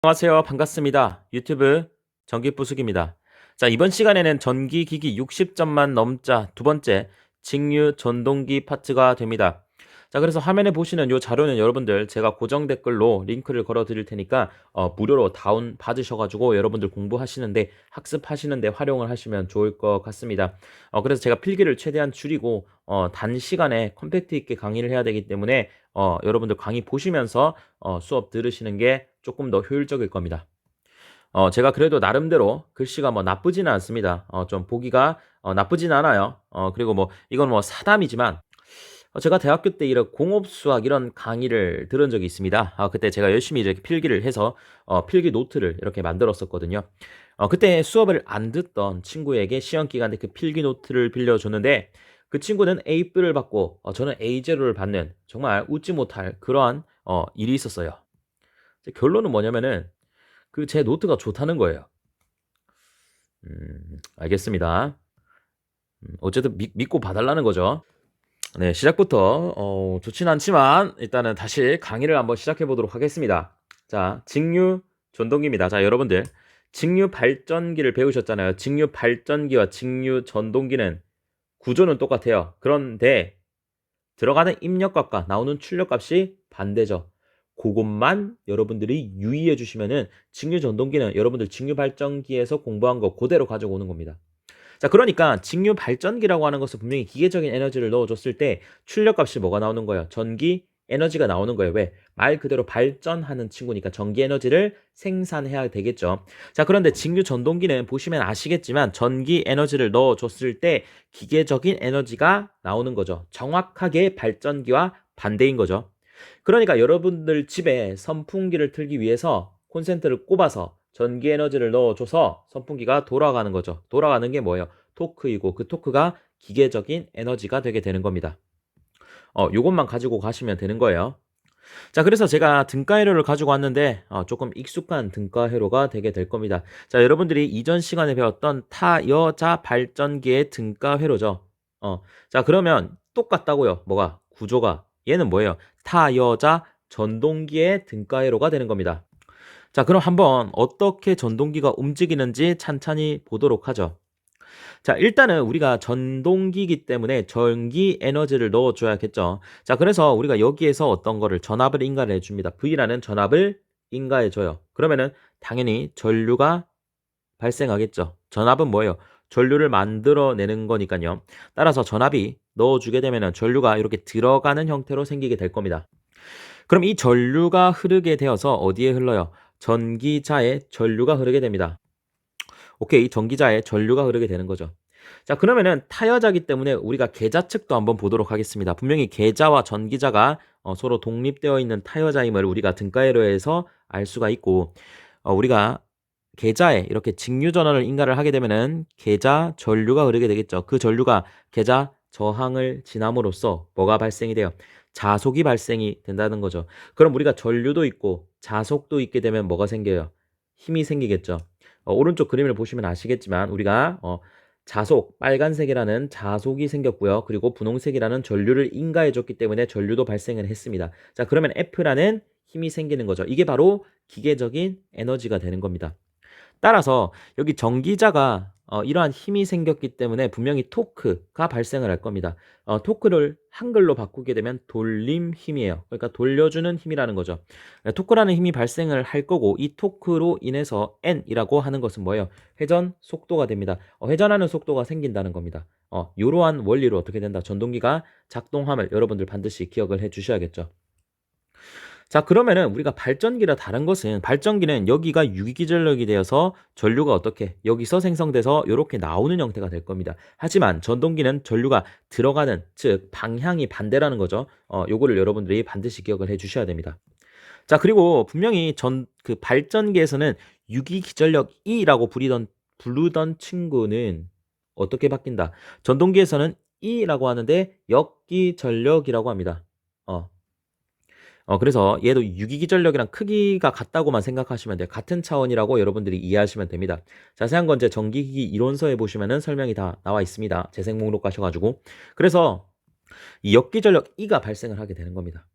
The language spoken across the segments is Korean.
안녕하세요. 반갑습니다. 유튜브 전기부숙입니다. 자, 이번 시간에는 전기기기 60점만 넘자 두 번째 직류 전동기 파트가 됩니다. 자, 그래서 화면에 보시는 이 자료는 여러분들 제가 고정 댓글로 링크를 걸어 드릴 테니까 무료로 다운 받으셔가지고 여러분들 공부하시는데 학습하시는데 활용을 하시면 좋을 것 같습니다. 그래서 제가 필기를 최대한 줄이고 단시간에 컴팩트 있게 강의를 해야 되기 때문에 여러분들 강의 보시면서 수업 들으시는 게 조금 더 효율적일 겁니다. 제가 그래도 나름대로 글씨가 뭐 나쁘지는 않습니다. 좀 보기가 나쁘진 않아요. 그리고 뭐 이건 뭐 사담이지만 제가 대학교 때 이런 공업 수학 이런 강의를 들은 적이 있습니다. 그때 제가 열심히 이렇게 필기를 해서 필기 노트를 이렇게 만들었었거든요. 그때 수업을 안 듣던 친구에게 시험 기간에 그 필기 노트를 빌려줬는데 그 친구는 A뿔을 받고 저는 A0를 받는 정말 웃지 못할 그러한 일이 있었어요. 결론은 뭐냐면은 그 제 노트가 좋다는 거예요. 알겠습니다. 어쨌든 믿고 봐달라는 거죠. 네, 시작부터 좋진 않지만 일단은 다시 강의를 한번 시작해 보도록 하겠습니다. 자, 직류 전동기입니다. 자, 여러분들 직류 발전기를 배우셨잖아요. 직류 발전기와 직류 전동기는 구조는 똑같아요. 그런데 들어가는 입력값과 나오는 출력값이 반대죠. 그것만 여러분들이 유의해 주시면은 직류 전동기는 여러분들 직류 발전기에서 공부한 거 그대로 가져오는 겁니다. 자, 그러니까 직류 발전기라고 하는 것은 분명히 기계적인 에너지를 넣어줬을 때 출력값이 뭐가 나오는 거예요? 전기 에너지가 나오는 거예요. 왜? 말 그대로 발전하는 친구니까 전기 에너지를 생산해야 되겠죠. 자, 그런데 직류 전동기는 보시면 아시겠지만 전기 에너지를 넣어줬을 때 기계적인 에너지가 나오는 거죠. 정확하게 발전기와 반대인 거죠. 그러니까 여러분들 집에 선풍기를 틀기 위해서 콘센트를 꼽아서 전기 에너지를 넣어줘서 선풍기가 돌아가는 거죠. 돌아가는 게 뭐예요? 토크이고 그 토크가 기계적인 에너지가 되게 되는 겁니다. 요것만 가지고 가시면 되는 거예요. 자, 그래서 제가 등가회로를 가지고 왔는데 조금 익숙한 등가회로가 되게 될 겁니다. 자, 여러분들이 이전 시간에 배웠던 타여자 발전기의 등가회로죠. 자, 그러면 똑같다고요. 뭐가? 구조가. 얘는 뭐예요? 타여자 전동기의 등가회로가 되는 겁니다. 자, 그럼 한번 어떻게 전동기가 움직이는지 찬찬히 보도록 하죠. 자, 일단은 우리가 전동기이기 때문에 전기 에너지를 넣어줘야겠죠. 자, 그래서 우리가 여기에서 어떤 거를 전압을 인가를 해줍니다. V라는 전압을 인가해줘요. 그러면은 당연히 전류가 발생하겠죠. 전압은 뭐예요? 전류를 만들어내는 거니까요. 따라서 전압이 넣어주게 되면은 전류가 이렇게 들어가는 형태로 생기게 될 겁니다. 그럼 이 전류가 흐르게 되어서 어디에 흘러요? 전기자에 전류가 흐르게 됩니다. 오케이, 전기자에 전류가 흐르게 되는 거죠. 자, 그러면은 타여자기 때문에 우리가 계자 측도 한번 보도록 하겠습니다. 분명히 계자와 전기자가 서로 독립되어 있는 타여자임을 우리가 등가회로에서 알 수가 있고, 우리가 계자에 이렇게 직류 전원을 인가를 하게 되면은 계자 전류가 흐르게 되겠죠. 그 전류가 계자 저항을 지남으로써 뭐가 발생이 돼요? 자속이 발생이 된다는 거죠. 그럼 우리가 전류도 있고 자속도 있게 되면 뭐가 생겨요? 힘이 생기겠죠. 오른쪽 그림을 보시면 아시겠지만 우리가 자속, 빨간색이라는 자속이 생겼고요. 그리고 분홍색이라는 전류를 인가해 줬기 때문에 전류도 발생을 했습니다. 자, 그러면 F라는 힘이 생기는 거죠. 이게 바로 기계적인 에너지가 되는 겁니다. 따라서 여기 전기자가 이러한 힘이 생겼기 때문에 분명히 토크가 발생을 할 겁니다. 토크를 한글로 바꾸게 되면 돌림 힘이에요. 그러니까 돌려주는 힘이라는 거죠. 토크라는 힘이 발생을 할 거고 이 토크로 인해서 N이라고 하는 것은 뭐예요? 회전 속도가 됩니다. 회전하는 속도가 생긴다는 겁니다. 이러한 원리로 어떻게 된다? 전동기가 작동함을 여러분들 반드시 기억을 해 주셔야겠죠. 자, 그러면은 우리가 발전기라 다른 것은 발전기는 여기가 유기전력이 되어서 전류가 어떻게 여기서 생성돼서 이렇게 나오는 형태가 될 겁니다. 하지만 전동기는 전류가 들어가는 즉 방향이 반대라는 거죠. 요거를 여러분들이 반드시 기억을 해 주셔야 됩니다. 자, 그리고 분명히 그 발전기에서는 유기기전력 E라고 부르던 친구는 어떻게 바뀐다? 전동기에서는 E라고 하는데 역기전력이라고 합니다. 그래서 얘도 유기기전력이랑 크기가 같다고만 생각하시면 돼요. 같은 차원이라고 여러분들이 이해하시면 됩니다. 자세한 건 제 전기기기 이론서에 보시면은 설명이 다 나와 있습니다. 재생 목록 가셔가지고. 그래서 이 역기전력 E가 발생을 하게 되는 겁니다.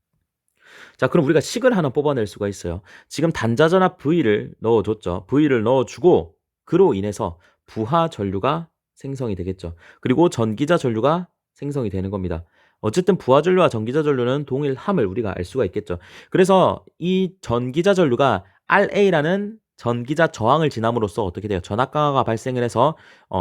자, 그럼 우리가 식을 하나 뽑아낼 수가 있어요. 지금 단자전압 V를 넣어줬죠. V를 넣어주고 그로 인해서 부하 전류가 생성이 되겠죠. 그리고 전기자 전류가 생성이 되는 겁니다. 어쨌든 부하 전류와 전기자 전류는 동일함을 우리가 알 수가 있겠죠. 그래서 이 전기자 전류가 RA라는 전기자 저항을 지남으로써 어떻게 돼요? 전압 강화가 발생을 해서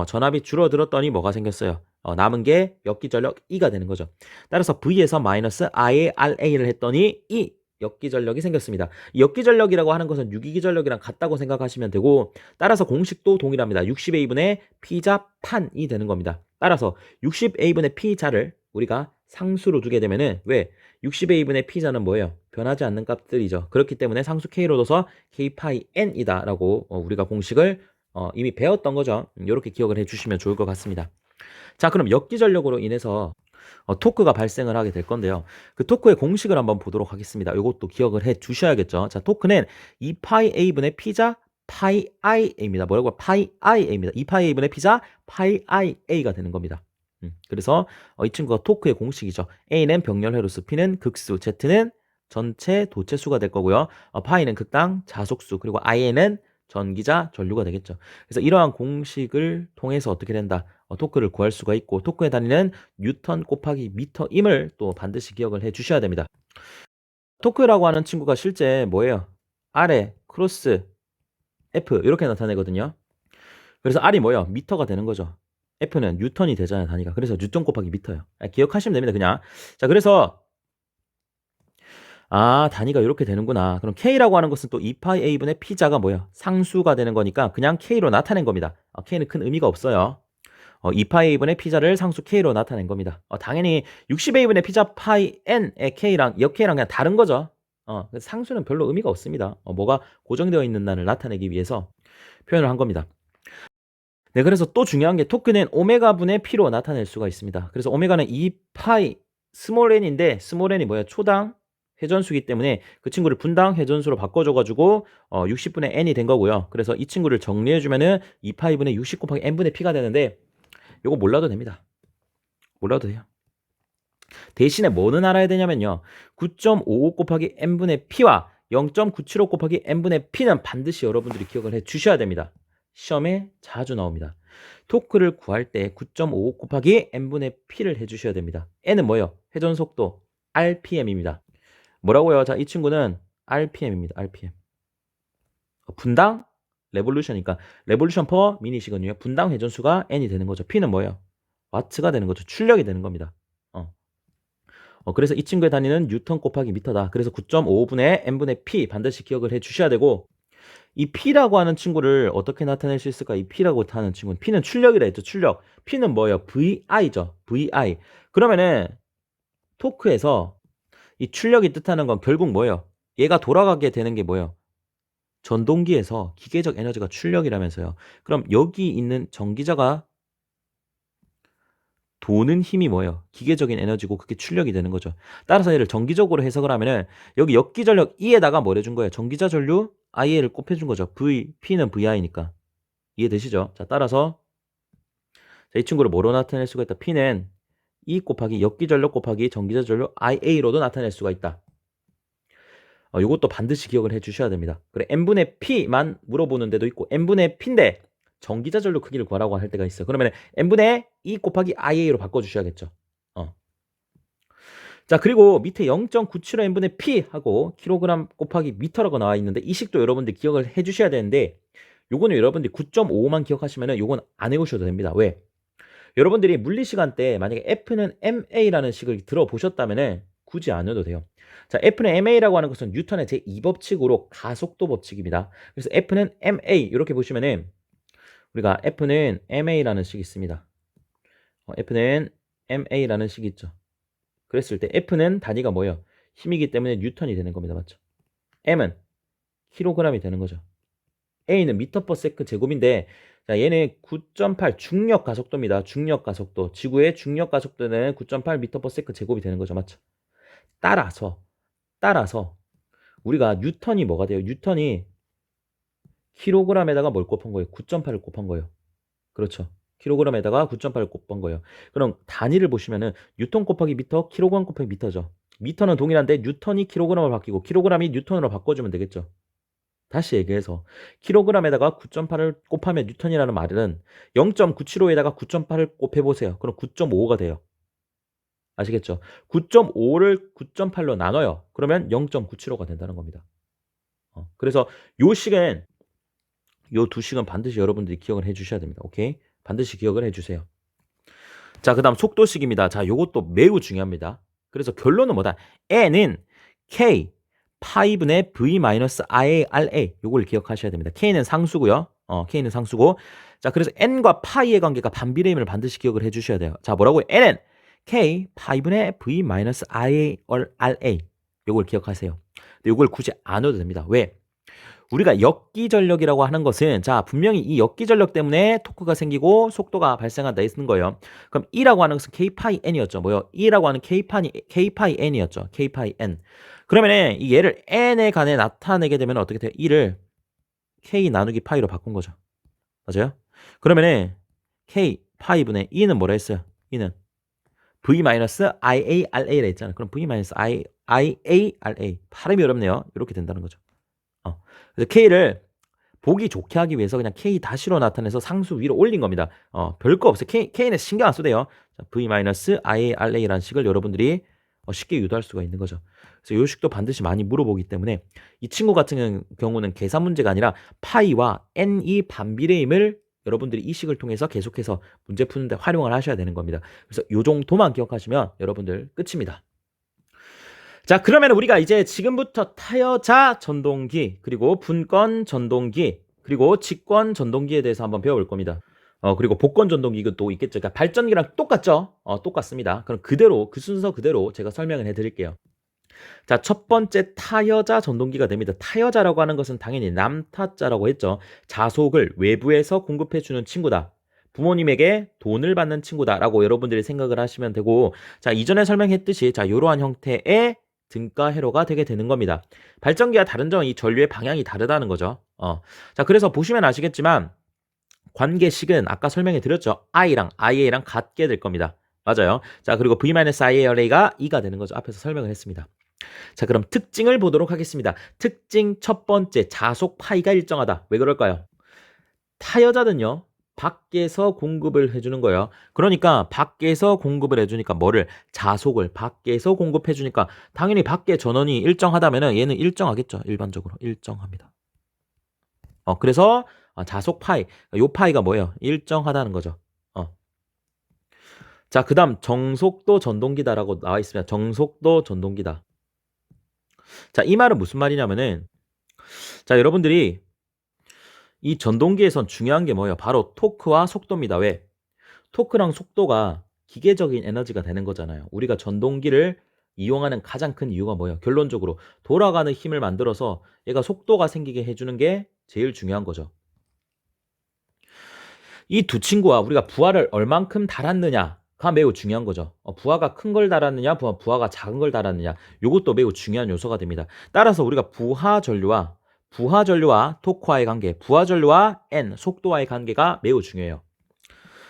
전압이 줄어들었더니 뭐가 생겼어요? 남은 게 역기전력 E가 되는 거죠. 따라서 V에서 마이너스 I의 RA를 했더니 이 역기전력이 생겼습니다. 이 역기전력이라고 하는 것은 유기기전력이랑 같다고 생각하시면 되고, 따라서 공식도 동일합니다. 60A분의 P자 판이 되는 겁니다. 따라서 60A분의 P자를 우리가 상수로 두게 되면은 왜? 60A분의 P자는 뭐예요? 변하지 않는 값들이죠. 그렇기 때문에 상수 K로 둬서 K 파이 N이다 라고 우리가 공식을 이미 배웠던 거죠. 이렇게 기억을 해주시면 좋을 것 같습니다. 자, 그럼 역기전력으로 인해서 토크가 발생을 하게 될 건데요. 그 토크의 공식을 한번 보도록 하겠습니다. 이것도 기억을 해 주셔야겠죠. 자, 토크는 2파이 A분의 P자 파이 IA입니다. 뭐라고? 파이 IA입니다. 2파이 A분의 P자 파이 IA 가 되는 겁니다. 그래서 이 친구가 토크의 공식이죠. A는 병렬 회로수, P는 극수, Z는 전체 도체수가 될 거고요. 파이는 극당 자속수, 그리고 IA는 전기자 전류가 되겠죠. 그래서 이러한 공식을 통해서 어떻게 된다? 토크를 구할 수가 있고, 토크의 단위는 뉴턴 곱하기 미터임을 또 반드시 기억을 해 주셔야 됩니다. 토크라고 하는 친구가 실제 뭐예요? R에 크로스 F 이렇게 나타내거든요. 그래서 R이 뭐예요? 미터가 되는 거죠. F는 뉴턴이 되잖아요, 단위가. 그래서 뉴턴 곱하기 미터예요. 기억하시면 됩니다, 그냥. 자, 그래서 단위가 이렇게 되는구나. 그럼 K라고 하는 것은 또 2파이 A분의 P자가 뭐예요? 상수가 되는 거니까 그냥 K로 나타낸 겁니다. K는 큰 의미가 없어요. 2파이 A분의 P자를 상수 K로 나타낸 겁니다. 당연히 60A분의 P자 파이 N의 K랑 역K랑 그냥 다른 거죠. 상수는 별로 의미가 없습니다. 뭐가 고정되어 있는 난을 나타내기 위해서 표현을 한 겁니다. 네, 그래서 또 중요한 게 토크는 오메가분의 P로 나타낼 수가 있습니다. 그래서 오메가는 2파이 스몰 n인데 스몰 n이 뭐야? 초당 회전수기 때문에 그 친구를 분당 회전수로 바꿔줘가지고 60분의 n이 된 거고요. 그래서 이 친구를 정리해주면은 2파이분의 60 곱하기 n분의 p가 되는데 요거 몰라도 됩니다. 몰라도 돼요. 대신에 뭐는 알아야 되냐면요. 9.55 곱하기 n분의 p와 0.975 곱하기 n분의 p는 반드시 여러분들이 기억을 해 주셔야 됩니다. 시험에 자주 나옵니다. 토크를 구할 때 9.55 곱하기 n분의 p를 해주셔야 됩니다. n은 뭐예요? 회전속도 rpm입니다. 뭐라고요? 자, 이 친구는 rpm입니다. rpm. 분당 레볼루션이니까 레볼루션 퍼 미닛이거든요. 분당 회전수가 n이 되는 거죠. p는 뭐예요? 와트가 되는 거죠. 출력이 되는 겁니다. 그래서 이 친구의 단위는 뉴턴 곱하기 미터다. 그래서 9.55분의 n분의 p 반드시 기억을 해 주셔야 되고, 이 P라고 하는 친구를 어떻게 나타낼 수 있을까? 이 P라고 하는 친구는 P는 출력이라 했죠. 출력. P는 뭐예요? VI죠. VI. 그러면은 토크에서 이 출력이 뜻하는 건 결국 뭐예요? 얘가 돌아가게 되는 게 뭐예요? 전동기에서 기계적 에너지가 출력이라면서요. 그럼 여기 있는 전기자가 도는 힘이 뭐예요? 기계적인 에너지고 그게 출력이 되는 거죠. 따라서 얘를 전기적으로 해석을 하면은 여기 역기전력 E에다가 뭘 해준 거예요? 전기자 전류 IA를 곱해준 거죠. P는 VI니까. 이해되시죠? 자, 따라서 자, 이 친구를 뭐로 나타낼 수가 있다? P는 E 곱하기 역기전력 곱하기 전기자 전류 IA로도 나타낼 수가 있다. 이것도 반드시 기억을 해 주셔야 됩니다. 그래, n분의 p만 물어보는 데도 있고 n분의 p인데 전기자 전류 크기를 구하라고 할 때가 있어요. 그러면 n분의 E 곱하기 IA로 바꿔주셔야겠죠. 자, 그리고 밑에 0.975n분의 p 하고 킬로그램 곱하기 미터라고 나와 있는데 이 식도 여러분들 기억을 해 주셔야 되는데 요거는 여러분들이 9.55만 기억하시면은 요건 안 외우셔도 됩니다. 왜? 여러분들이 물리 시간 때 만약에 F는 ma라는 식을 들어보셨다면은 굳이 안 외워도 돼요. 자, F는 ma라고 하는 것은 뉴턴의 제2법칙으로 가속도 법칙입니다. 그래서 F는 ma 이렇게 보시면은 우리가 F는 ma라는 식이 있습니다. F는 ma라는 식이 있죠. 그랬을 때 F는 단위가 뭐예요? 힘이기 때문에 뉴턴이 되는 겁니다. 맞죠? M은 킬로그램이 되는 거죠. A는 미터 퍼 세컨드 제곱인데 자, 얘는 9.8 중력 가속도입니다. 중력 가속도. 지구의 중력 가속도는 9.8 미터 퍼 세컨드 제곱이 되는 거죠. 맞죠? 따라서 우리가 뉴턴이 뭐가 돼요? 뉴턴이 킬로그램에다가 뭘 곱한 거예요? 9.8을 곱한 거예요. 그렇죠. 킬로그램에다가 9.8을 곱한 거예요. 그럼 단위를 보시면은 뉴턴 곱하기 미터, 킬로그램 곱하기 미터죠. 미터는 동일한데 뉴턴이 킬로그램으로 바뀌고 킬로그램이 뉴턴으로 바꿔주면 되겠죠. 다시 얘기해서 킬로그램에다가 9.8을 곱하면 뉴턴이라는 말은 0.975에다가 9.8을 곱해보세요. 그럼 9.55가 돼요. 아시겠죠? 9.5를 9.8로 나눠요. 그러면 0.975가 된다는 겁니다. 그래서 요 식은 요 두 식은 반드시 여러분들이 기억을 해주셔야 됩니다. 오케이? 반드시 기억을 해주세요. 자, 그 다음 속도식입니다. 자, 요것도 매우 중요합니다. 그래서 결론은 뭐다? n은 k 파이분의 v-iRA 요걸 기억하셔야 됩니다. k는 상수고요. k는 상수고. 자, 그래서 n과 파이의 관계가 반비례임을 반드시 기억을 해주셔야 돼요. 자, 뭐라고요? n은 k 파이분의 v-iRA 요걸 기억하세요. 근데 요걸 굳이 안 넣어도 됩니다. 왜? 우리가 역기전력이라고 하는 것은 자 분명히 이 역기전력 때문에 토크가 생기고 속도가 발생한다 했는 거예요. 그럼 E라고 하는 것은 K파이 N이었죠. 뭐요? E라고 하는 K파이 N이었죠. K파이 N. 그러면 이 얘를 N에 관해 나타내게 되면 어떻게 돼요? E를 K 나누기 파이로 바꾼 거죠. 맞아요? 그러면은 K 파이분의 E는 뭐라 했어요? E는 V-IARA라 했잖아요. 그럼 V-IARA 발음이 어렵네요. 이렇게 된다는 거죠. 그래서 K를 보기 좋게 하기 위해서 그냥 K 다시로 나타내서 상수 위로 올린 겁니다. 별거 없어요. K는 신경 안 써도 돼요. V-IARA라는 식을 여러분들이 쉽게 유도할 수가 있는 거죠. 그래서 이 식도 반드시 많이 물어보기 때문에 이 친구 같은 경우는 계산 문제가 아니라 파이와 n이 반비례임을 여러분들이 이 식을 통해서 계속해서 문제 푸는데 활용을 하셔야 되는 겁니다. 그래서 이 정도만 기억하시면 여러분들 끝입니다. 자, 그러면 우리가 이제 지금부터 타여자 전동기, 그리고 분권 전동기, 그리고 직권 전동기에 대해서 한번 배워볼 겁니다. 그리고 복권 전동기 이것도 있겠죠. 그러니까 발전기랑 똑같죠? 똑같습니다. 그럼 그대로, 그 순서 그대로 제가 설명을 해드릴게요. 자, 첫 번째 타여자 전동기가 됩니다. 타여자라고 하는 것은 당연히 남타자라고 했죠. 자속을 외부에서 공급해주는 친구다. 부모님에게 돈을 받는 친구다라고 여러분들이 생각을 하시면 되고, 자, 이전에 설명했듯이 자, 이러한 형태의 등가 회로가 되게 되는 겁니다. 발전기와 다른 점은 이 전류의 방향이 다르다는 거죠. 자, 그래서 보시면 아시겠지만 관계식은 아까 설명해 드렸죠. I랑 IA랑 같게 될 겁니다. 맞아요. 자, 그리고 V-IARA가 2가 되는 거죠. 앞에서 설명을 했습니다. 자, 그럼 특징을 보도록 하겠습니다. 특징 첫 번째, 자속 파이가 일정하다. 왜 그럴까요? 타여자는요, 밖에서 공급을 해주는 거예요. 그러니까 밖에서 공급을 해주니까 뭐를? 자속을 밖에서 공급해주니까 당연히 밖에 전원이 일정하다면 얘는 일정하겠죠. 일반적으로 일정합니다. 그래서 자속 파이, 요 파이가 뭐예요? 일정하다는 거죠. 자, 그 다음 정속도 전동기다라고 나와 있습니다. 정속도 전동기다. 자, 이 말은 무슨 말이냐면은 자, 여러분들이 이 전동기에선 중요한 게 뭐예요? 바로 토크와 속도입니다. 왜? 토크랑 속도가 기계적인 에너지가 되는 거잖아요. 우리가 전동기를 이용하는 가장 큰 이유가 뭐예요? 결론적으로 돌아가는 힘을 만들어서 얘가 속도가 생기게 해주는 게 제일 중요한 거죠. 이 두 친구와 우리가 부하를 얼만큼 달았느냐가 매우 중요한 거죠. 부하가 큰 걸 달았느냐, 부하가 작은 걸 달았느냐, 이것도 매우 중요한 요소가 됩니다. 따라서 우리가 부하 전류와 토크와의 관계, 부하 전류와 N, 속도와의 관계가 매우 중요해요.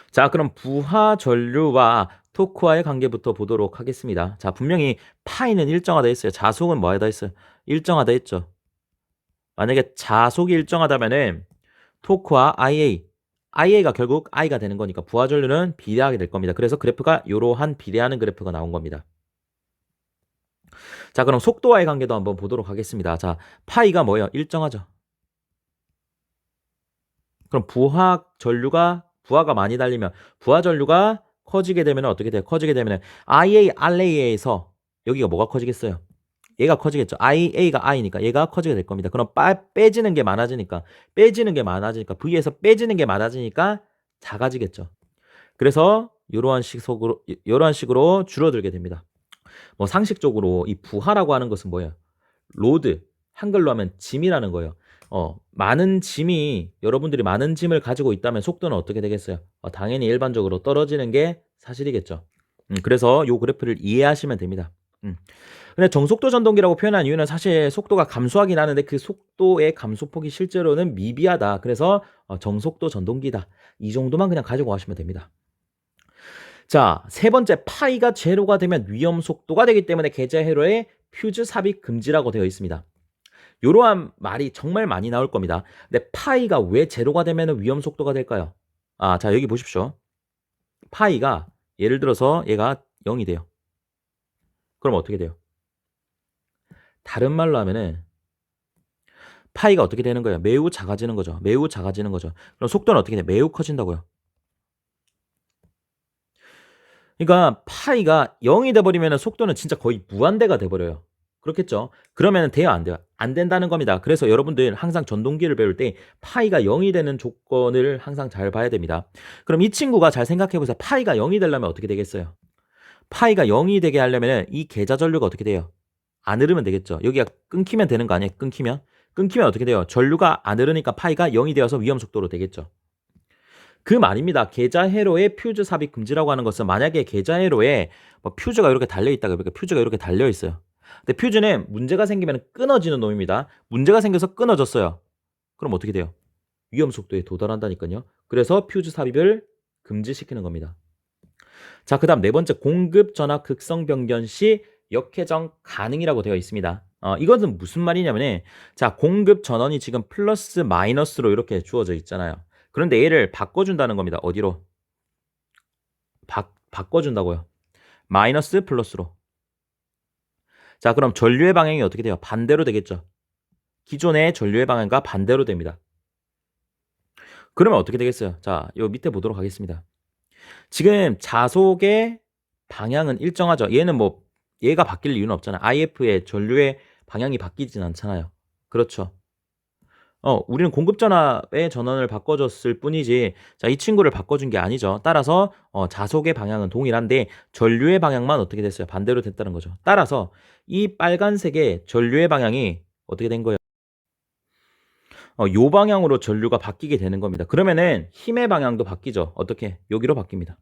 자, 그럼 부하 전류와 토크와의 관계부터 보도록 하겠습니다. 자, 분명히 파이는 일정하다 했어요. 자속은 뭐하다 했어요? 일정하다 했죠. 만약에 자속이 일정하다면은 토크와 IA가 결국 I가 되는 거니까 부하 전류는 비례하게 될 겁니다. 그래서 그래프가 이러한 비례하는 그래프가 나온 겁니다. 자, 그럼 속도와의 관계도 한번 보도록 하겠습니다. 자, 파이가 뭐예요? 일정하죠. 그럼 부하가 많이 달리면 부하 전류가 커지게 되면 어떻게 돼요? 커지게 되면 IARA에서 여기가 뭐가 커지겠어요? 얘가 커지겠죠. IA가 I니까 얘가 커지게 될 겁니다. 그럼 빼지는 게 많아지니까 V에서 빼지는 게 많아지니까 작아지겠죠. 그래서 이러한 식으로 줄어들게 됩니다. 뭐 상식적으로 이 부하라고 하는 것은 뭐예요? 로드, 한글로 하면 짐이라는 거예요. 여러분들이 많은 짐을 가지고 있다면 속도는 어떻게 되겠어요? 당연히 일반적으로 떨어지는 게 사실이겠죠. 그래서 이 그래프를 이해하시면 됩니다. 근데 정속도 전동기라고 표현한 이유는 사실 속도가 감소하긴 하는데 그 속도의 감소폭이 실제로는 미비하다. 그래서 정속도 전동기다. 이 정도만 그냥 가지고 가시면 됩니다. 자, 세 번째 파이가 제로가 되면 위험 속도가 되기 때문에 계좌 회로에 퓨즈 삽입 금지라고 되어 있습니다. 이러한 말이 정말 많이 나올 겁니다. 근데 파이가 왜 제로가 되면 위험 속도가 될까요? 자, 여기 보십시오. 파이가 예를 들어서 얘가 0이 돼요. 그럼 어떻게 돼요? 다른 말로 하면은 파이가 어떻게 되는 거예요? 매우 작아지는 거죠. 매우 작아지는 거죠. 그럼 속도는 어떻게 돼? 매우 커진다고요. 그러니까 파이가 0이 돼버리면 속도는 진짜 거의 무한대가 돼버려요. 그렇겠죠? 그러면 돼요, 안 돼요? 안 된다는 겁니다. 그래서 여러분들 항상 전동기를 배울 때 파이가 0이 되는 조건을 항상 잘 봐야 됩니다. 그럼 이 친구가 잘 생각해 보세요. 파이가 0이 되려면 어떻게 되겠어요? 파이가 0이 되게 하려면 이 계좌 전류가 어떻게 돼요? 안 흐르면 되겠죠. 여기가 끊기면 되는 거 아니에요? 끊기면 어떻게 돼요? 전류가 안 흐르니까 파이가 0이 되어서 위험 속도로 되겠죠. 그 말입니다. 계좌 회로에 퓨즈 삽입 금지라고 하는 것은 만약에 계좌 회로에 뭐 퓨즈가 이렇게 달려 있다고 그러니까 퓨즈가 이렇게 달려 있어요. 근데 퓨즈는 문제가 생기면 끊어지는 놈입니다. 문제가 생겨서 끊어졌어요. 그럼 어떻게 돼요? 위험 속도에 도달한다니까요. 그래서 퓨즈 삽입을 금지시키는 겁니다. 자, 그다음 네 번째 공급 전압 극성 변경 시 역회전 가능이라고 되어 있습니다. 이것은 무슨 말이냐면은 자, 공급 전원이 지금 플러스 마이너스로 이렇게 주어져 있잖아요. 그런데 얘를 바꿔준다는 겁니다. 어디로? 바꿔준다고요. 마이너스 플러스로. 자, 그럼 전류의 방향이 어떻게 돼요? 반대로 되겠죠. 기존의 전류의 방향과 반대로 됩니다. 그러면 어떻게 되겠어요? 자, 요 밑에 보도록 하겠습니다. 지금 자속의 방향은 일정하죠. 얘는 뭐 얘가 바뀔 이유는 없잖아. IF의 전류의 방향이 바뀌진 않잖아요. 그렇죠. 우리는 공급 전압의 전원을 바꿔줬을 뿐이지, 자, 이 친구를 바꿔준 게 아니죠. 따라서 자속의 방향은 동일한데 전류의 방향만 어떻게 됐어요? 반대로 됐다는 거죠. 따라서 이 빨간색의 전류의 방향이 어떻게 된 거예요? 요 방향으로 전류가 바뀌게 되는 겁니다. 그러면은 힘의 방향도 바뀌죠. 어떻게? 여기로 바뀝니다.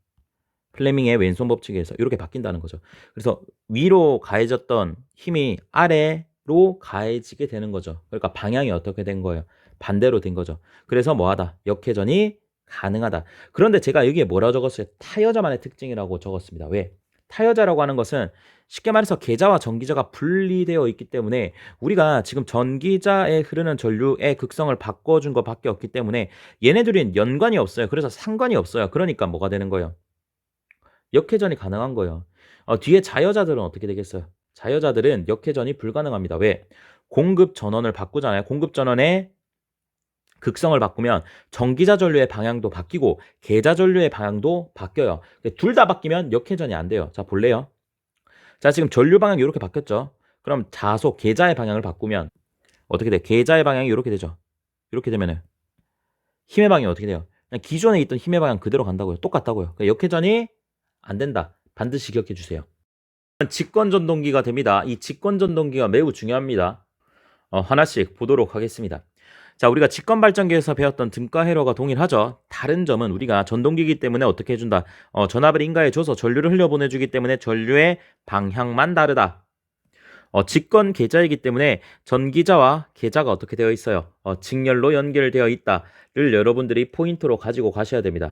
플레밍의 왼손 법칙에서 이렇게 바뀐다는 거죠. 그래서 위로 가해졌던 힘이 아래로 가해지게 되는 거죠. 그러니까 방향이 어떻게 된 거예요? 반대로 된 거죠. 그래서 뭐하다? 역회전이 가능하다. 그런데 제가 여기에 뭐라고 적었어요? 타여자만의 특징이라고 적었습니다. 왜? 타여자라고 하는 것은 쉽게 말해서 계자와 전기자가 분리되어 있기 때문에 우리가 지금 전기자에 흐르는 전류의 극성을 바꿔준 것밖에 없기 때문에 얘네들은 연관이 없어요. 그래서 상관이 없어요. 그러니까 뭐가 되는 거예요? 역회전이 가능한 거예요. 뒤에 자여자들은 어떻게 되겠어요? 자여자들은 역회전이 불가능합니다. 왜? 공급 전원을 바꾸잖아요. 공급 전원의 극성을 바꾸면 전기자 전류의 방향도 바뀌고 계자 전류의 방향도 바뀌어요. 둘 다 바뀌면 역회전이 안 돼요. 자, 볼래요? 자, 지금 전류 방향이 이렇게 바뀌었죠. 그럼 자속 계자의 방향을 바꾸면 어떻게 돼? 계자의 방향이 이렇게 되죠. 이렇게 되면은 힘의 방향이 어떻게 돼요? 그냥 기존에 있던 힘의 방향 그대로 간다고요. 똑같다고요. 그러니까 역회전이 안 된다. 반드시 기억해 주세요. 직권 전동기가 됩니다. 이 직권 전동기가 매우 중요합니다. 하나씩 보도록 하겠습니다. 자, 우리가 직권 발전기에서 배웠던 등가 회로가 동일하죠. 다른 점은 우리가 전동기이기 때문에 어떻게 해준다? 전압을 인가해 줘서 전류를 흘려보내주기 때문에 전류의 방향만 다르다. 직권 계자이기 때문에 전기자와 계자가 어떻게 되어 있어요? 직렬로 연결되어 있다를 여러분들이 포인트로 가지고 가셔야 됩니다.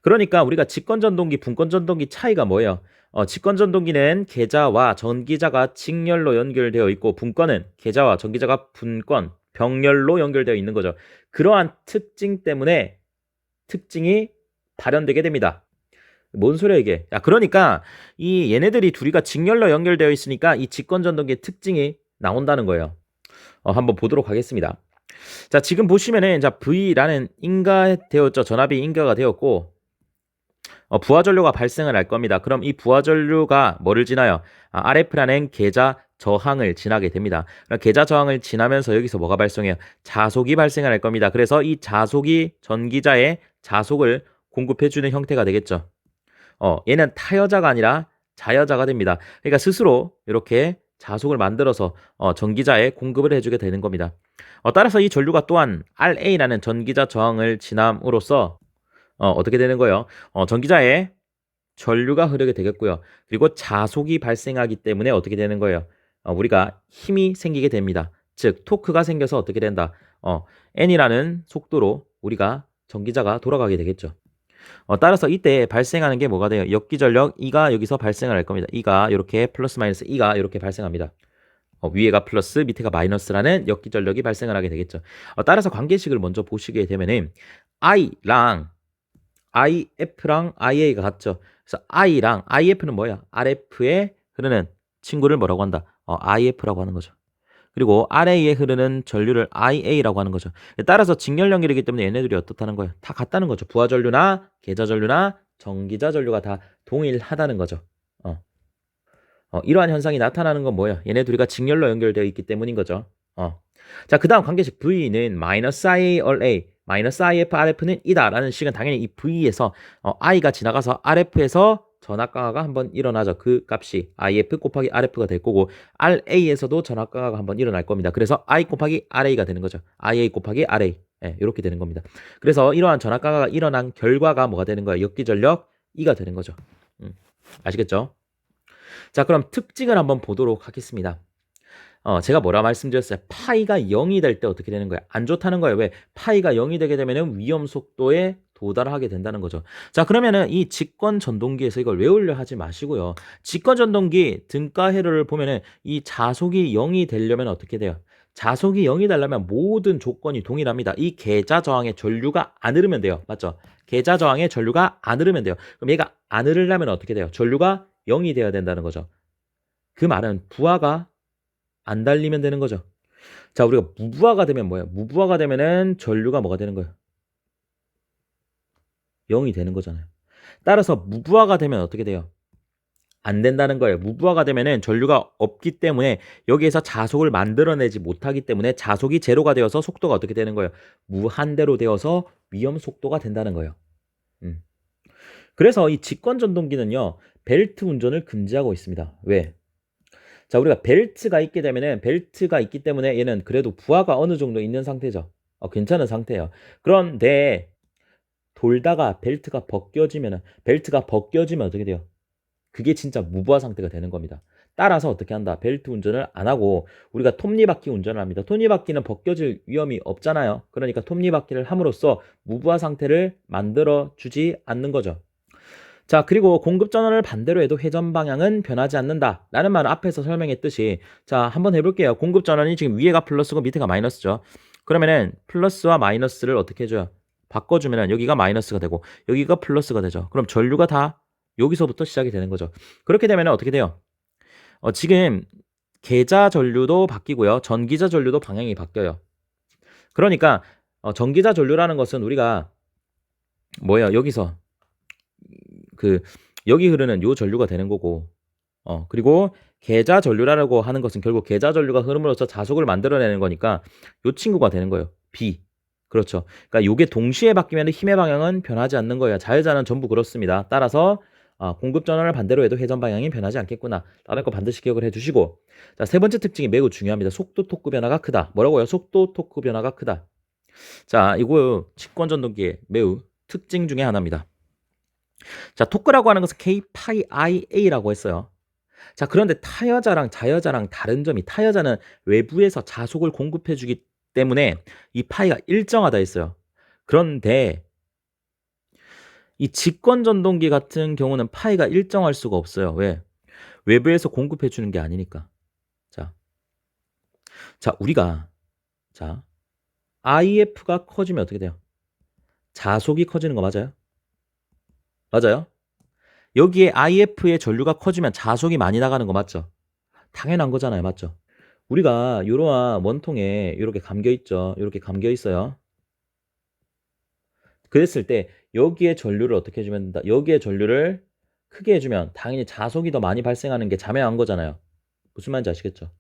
그러니까 우리가 직권전동기, 분권전동기 차이가 뭐예요? 직권전동기는 계자와 전기자가 직렬로 연결되어 있고 분권은 계자와 전기자가 분권, 병렬로 연결되어 있는 거죠. 그러한 특징 때문에 특징이 발현되게 됩니다. 뭔 소리야 이게? 그러니까 이 얘네들이 둘이가 직렬로 연결되어 있으니까 이 직권전동기의 특징이 나온다는 거예요. 한번 보도록 하겠습니다. 자, 지금 보시면은 자, V라는 인가되었죠. 전압이 인가가 되었고 부하전류가 발생을 할 겁니다. 그럼 이 부하전류가 뭐를 지나요? RF라는 계자 저항을 지나게 됩니다. 계자 저항을 지나면서 여기서 뭐가 발생해요? 자속이 발생을 할 겁니다. 그래서 이 자속이 전기자의 자속을 공급해주는 형태가 되겠죠. 얘는 타여자가 아니라 자여자가 됩니다. 그러니까 스스로 이렇게 자속을 만들어서 전기자에 공급을 해주게 되는 겁니다. 따라서 이 전류가 또한 RA라는 전기자 저항을 지남으로써 어떻게 되는 거예요? 전기자에 전류가 흐르게 되겠고요. 그리고 자속이 발생하기 때문에 어떻게 되는 거예요? 우리가 힘이 생기게 됩니다. 즉 토크가 생겨서 어떻게 된다? n이라는 속도로 우리가 전기자가 돌아가게 되겠죠. 따라서 이때 발생하는 게 뭐가 돼요? 역기전력 E가 여기서 발생을 할 겁니다. E가 이렇게 플러스 마이너스 E가 이렇게 발생합니다. 위에가 플러스 밑에가 마이너스라는 역기전력이 발생을 하게 되겠죠. 따라서 관계식을 먼저 보시게 되면은 I랑 IF랑 IA가 같죠. 그래서 I랑 IF는 뭐야? RF에 흐르는 친구를 뭐라고 한다? IF라고 하는 거죠. 그리고 RA에 흐르는 전류를 IA라고 하는 거죠. 따라서 직렬 연결이기 때문에 얘네들이 어떻다는 거예요? 다 같다는 거죠. 부하 전류나 계좌 전류나 전기자 전류가 다 동일하다는 거죠. 이러한 현상이 나타나는 건 뭐예요? 얘네 둘이가 직렬로 연결되어 있기 때문인 거죠. 자, 그 다음 관계식 V는 마이너스 IA all A, 마이너스 IF RF는 이다라는 식은 당연히 이 V에서 I가 지나가서 RF에서 전압 강화가 한번 일어나죠. 그 값이 IF 곱하기 RF가 될 거고 RA에서도 전압 강화가 한번 일어날 겁니다. 그래서 I 곱하기 RA가 되는 거죠. IA 곱하기 RA. 이렇게 되는 겁니다. 그래서 이러한 전압 강화가 일어난 결과가 뭐가 되는 거예요? 역기전력 E가 되는 거죠. 아시겠죠? 자, 그럼 특징을 한번 보도록 하겠습니다. 제가 뭐라 말씀드렸어요? 파이가 0이 될 때 어떻게 되는 거야? 안 좋다는 거예요. 왜? 파이가 0이 되게 되면은 위험 속도에 도달하게 된다는 거죠. 자, 그러면은 이 직권 전동기에서 이걸 외우려 하지 마시고요. 직권 전동기 등가 회로를 보면은 이 자속이 0이 되려면 어떻게 돼요? 자속이 0이 되려면 모든 조건이 동일합니다. 이 계좌 저항에 전류가 안 흐르면 돼요. 맞죠? 계좌 저항에 전류가 안 흐르면 돼요. 그럼 얘가 안 흐르려면 어떻게 돼요? 전류가 0이 돼야 된다는 거죠. 그 말은 부하가 안 달리면 되는 거죠. 자, 우리가 무부하가 되면 뭐예요? 무부하가 되면은 전류가 뭐가 되는 거예요? 0이 되는 거잖아요. 따라서 무부하가 되면 어떻게 돼요? 안 된다는 거예요. 무부하가 되면은 전류가 없기 때문에 여기에서 자속을 만들어내지 못하기 때문에 자속이 제로가 되어서 속도가 어떻게 되는 거예요? 무한대로 되어서 위험 속도가 된다는 거예요. 그래서 이 직권 전동기는요, 벨트 운전을 금지하고 있습니다. 왜? 자, 우리가 벨트가 있게 되면은 벨트가 있기 때문에 얘는 그래도 부하가 어느 정도 있는 상태죠. 괜찮은 상태예요. 그런데 돌다가 벨트가 벗겨지면 어떻게 돼요? 그게 진짜 무부하 상태가 되는 겁니다. 따라서 어떻게 한다? 벨트 운전을 안 하고 우리가 톱니바퀴 운전을 합니다. 톱니바퀴는 벗겨질 위험이 없잖아요. 그러니까 톱니바퀴를 함으로써 무부하 상태를 만들어 주지 않는 거죠. 자, 그리고 공급 전원을 반대로 해도 회전 방향은 변하지 않는다 라는 말은 앞에서 설명했듯이, 자, 한번 해볼게요. 공급 전원이 지금 위에가 플러스고 밑에가 마이너스죠. 그러면은 플러스와 마이너스를 어떻게 해줘요? 바꿔주면은 여기가 마이너스가 되고 여기가 플러스가 되죠. 그럼 전류가 다 여기서부터 시작이 되는 거죠. 그렇게 되면 어떻게 돼요? 지금 계좌 전류도 바뀌고요. 전기자 전류도 방향이 바뀌어요. 그러니까 전기자 전류라는 것은 우리가 뭐예요? 여기서 여기 흐르는 요 전류가 되는 거고, 그리고 계좌 전류라고 하는 것은 결국 계좌 전류가 흐름으로써 자속을 만들어내는 거니까 요 친구가 되는 거예요. B. 그렇죠. 그러니까 요게 동시에 바뀌면 힘의 방향은 변하지 않는 거예요. 자회자는 전부 그렇습니다. 따라서 공급 전원을 반대로 해도 회전 방향이 변하지 않겠구나 라는 거 반드시 기억을 해주시고, 자, 세 번째 특징이 매우 중요합니다. 속도 토크 변화가 크다. 뭐라고요? 속도 토크 변화가 크다. 자, 이거 직권 전동기의 매우 특징 중에 하나입니다. 자, 토크라고 하는 것은 K-PIA라고 했어요. 자, 그런데 타여자랑 자여자랑 다른 점이, 타여자는 외부에서 자속을 공급해 주기 때문에 이 파이가 일정하다 했어요. 그런데 이 직권 전동기 같은 경우는 파이가 일정할 수가 없어요. 왜? 외부에서 공급해 주는 게 아니니까. 자, 우리가 IF가 커지면 어떻게 돼요? 자속이 커지는 거 맞아요? 맞아요? 여기에 IF의 전류가 커지면 자속이 많이 나가는 거 맞죠? 당연한 거잖아요. 맞죠? 우리가 이러한 원통에 이렇게 감겨 있죠. 이렇게 감겨 있어요. 그랬을 때 여기에 전류를 어떻게 해주면 된다? 여기에 전류를 크게 해주면 당연히 자속이 더 많이 발생하는 게 자명한 거잖아요. 무슨 말인지 아시겠죠?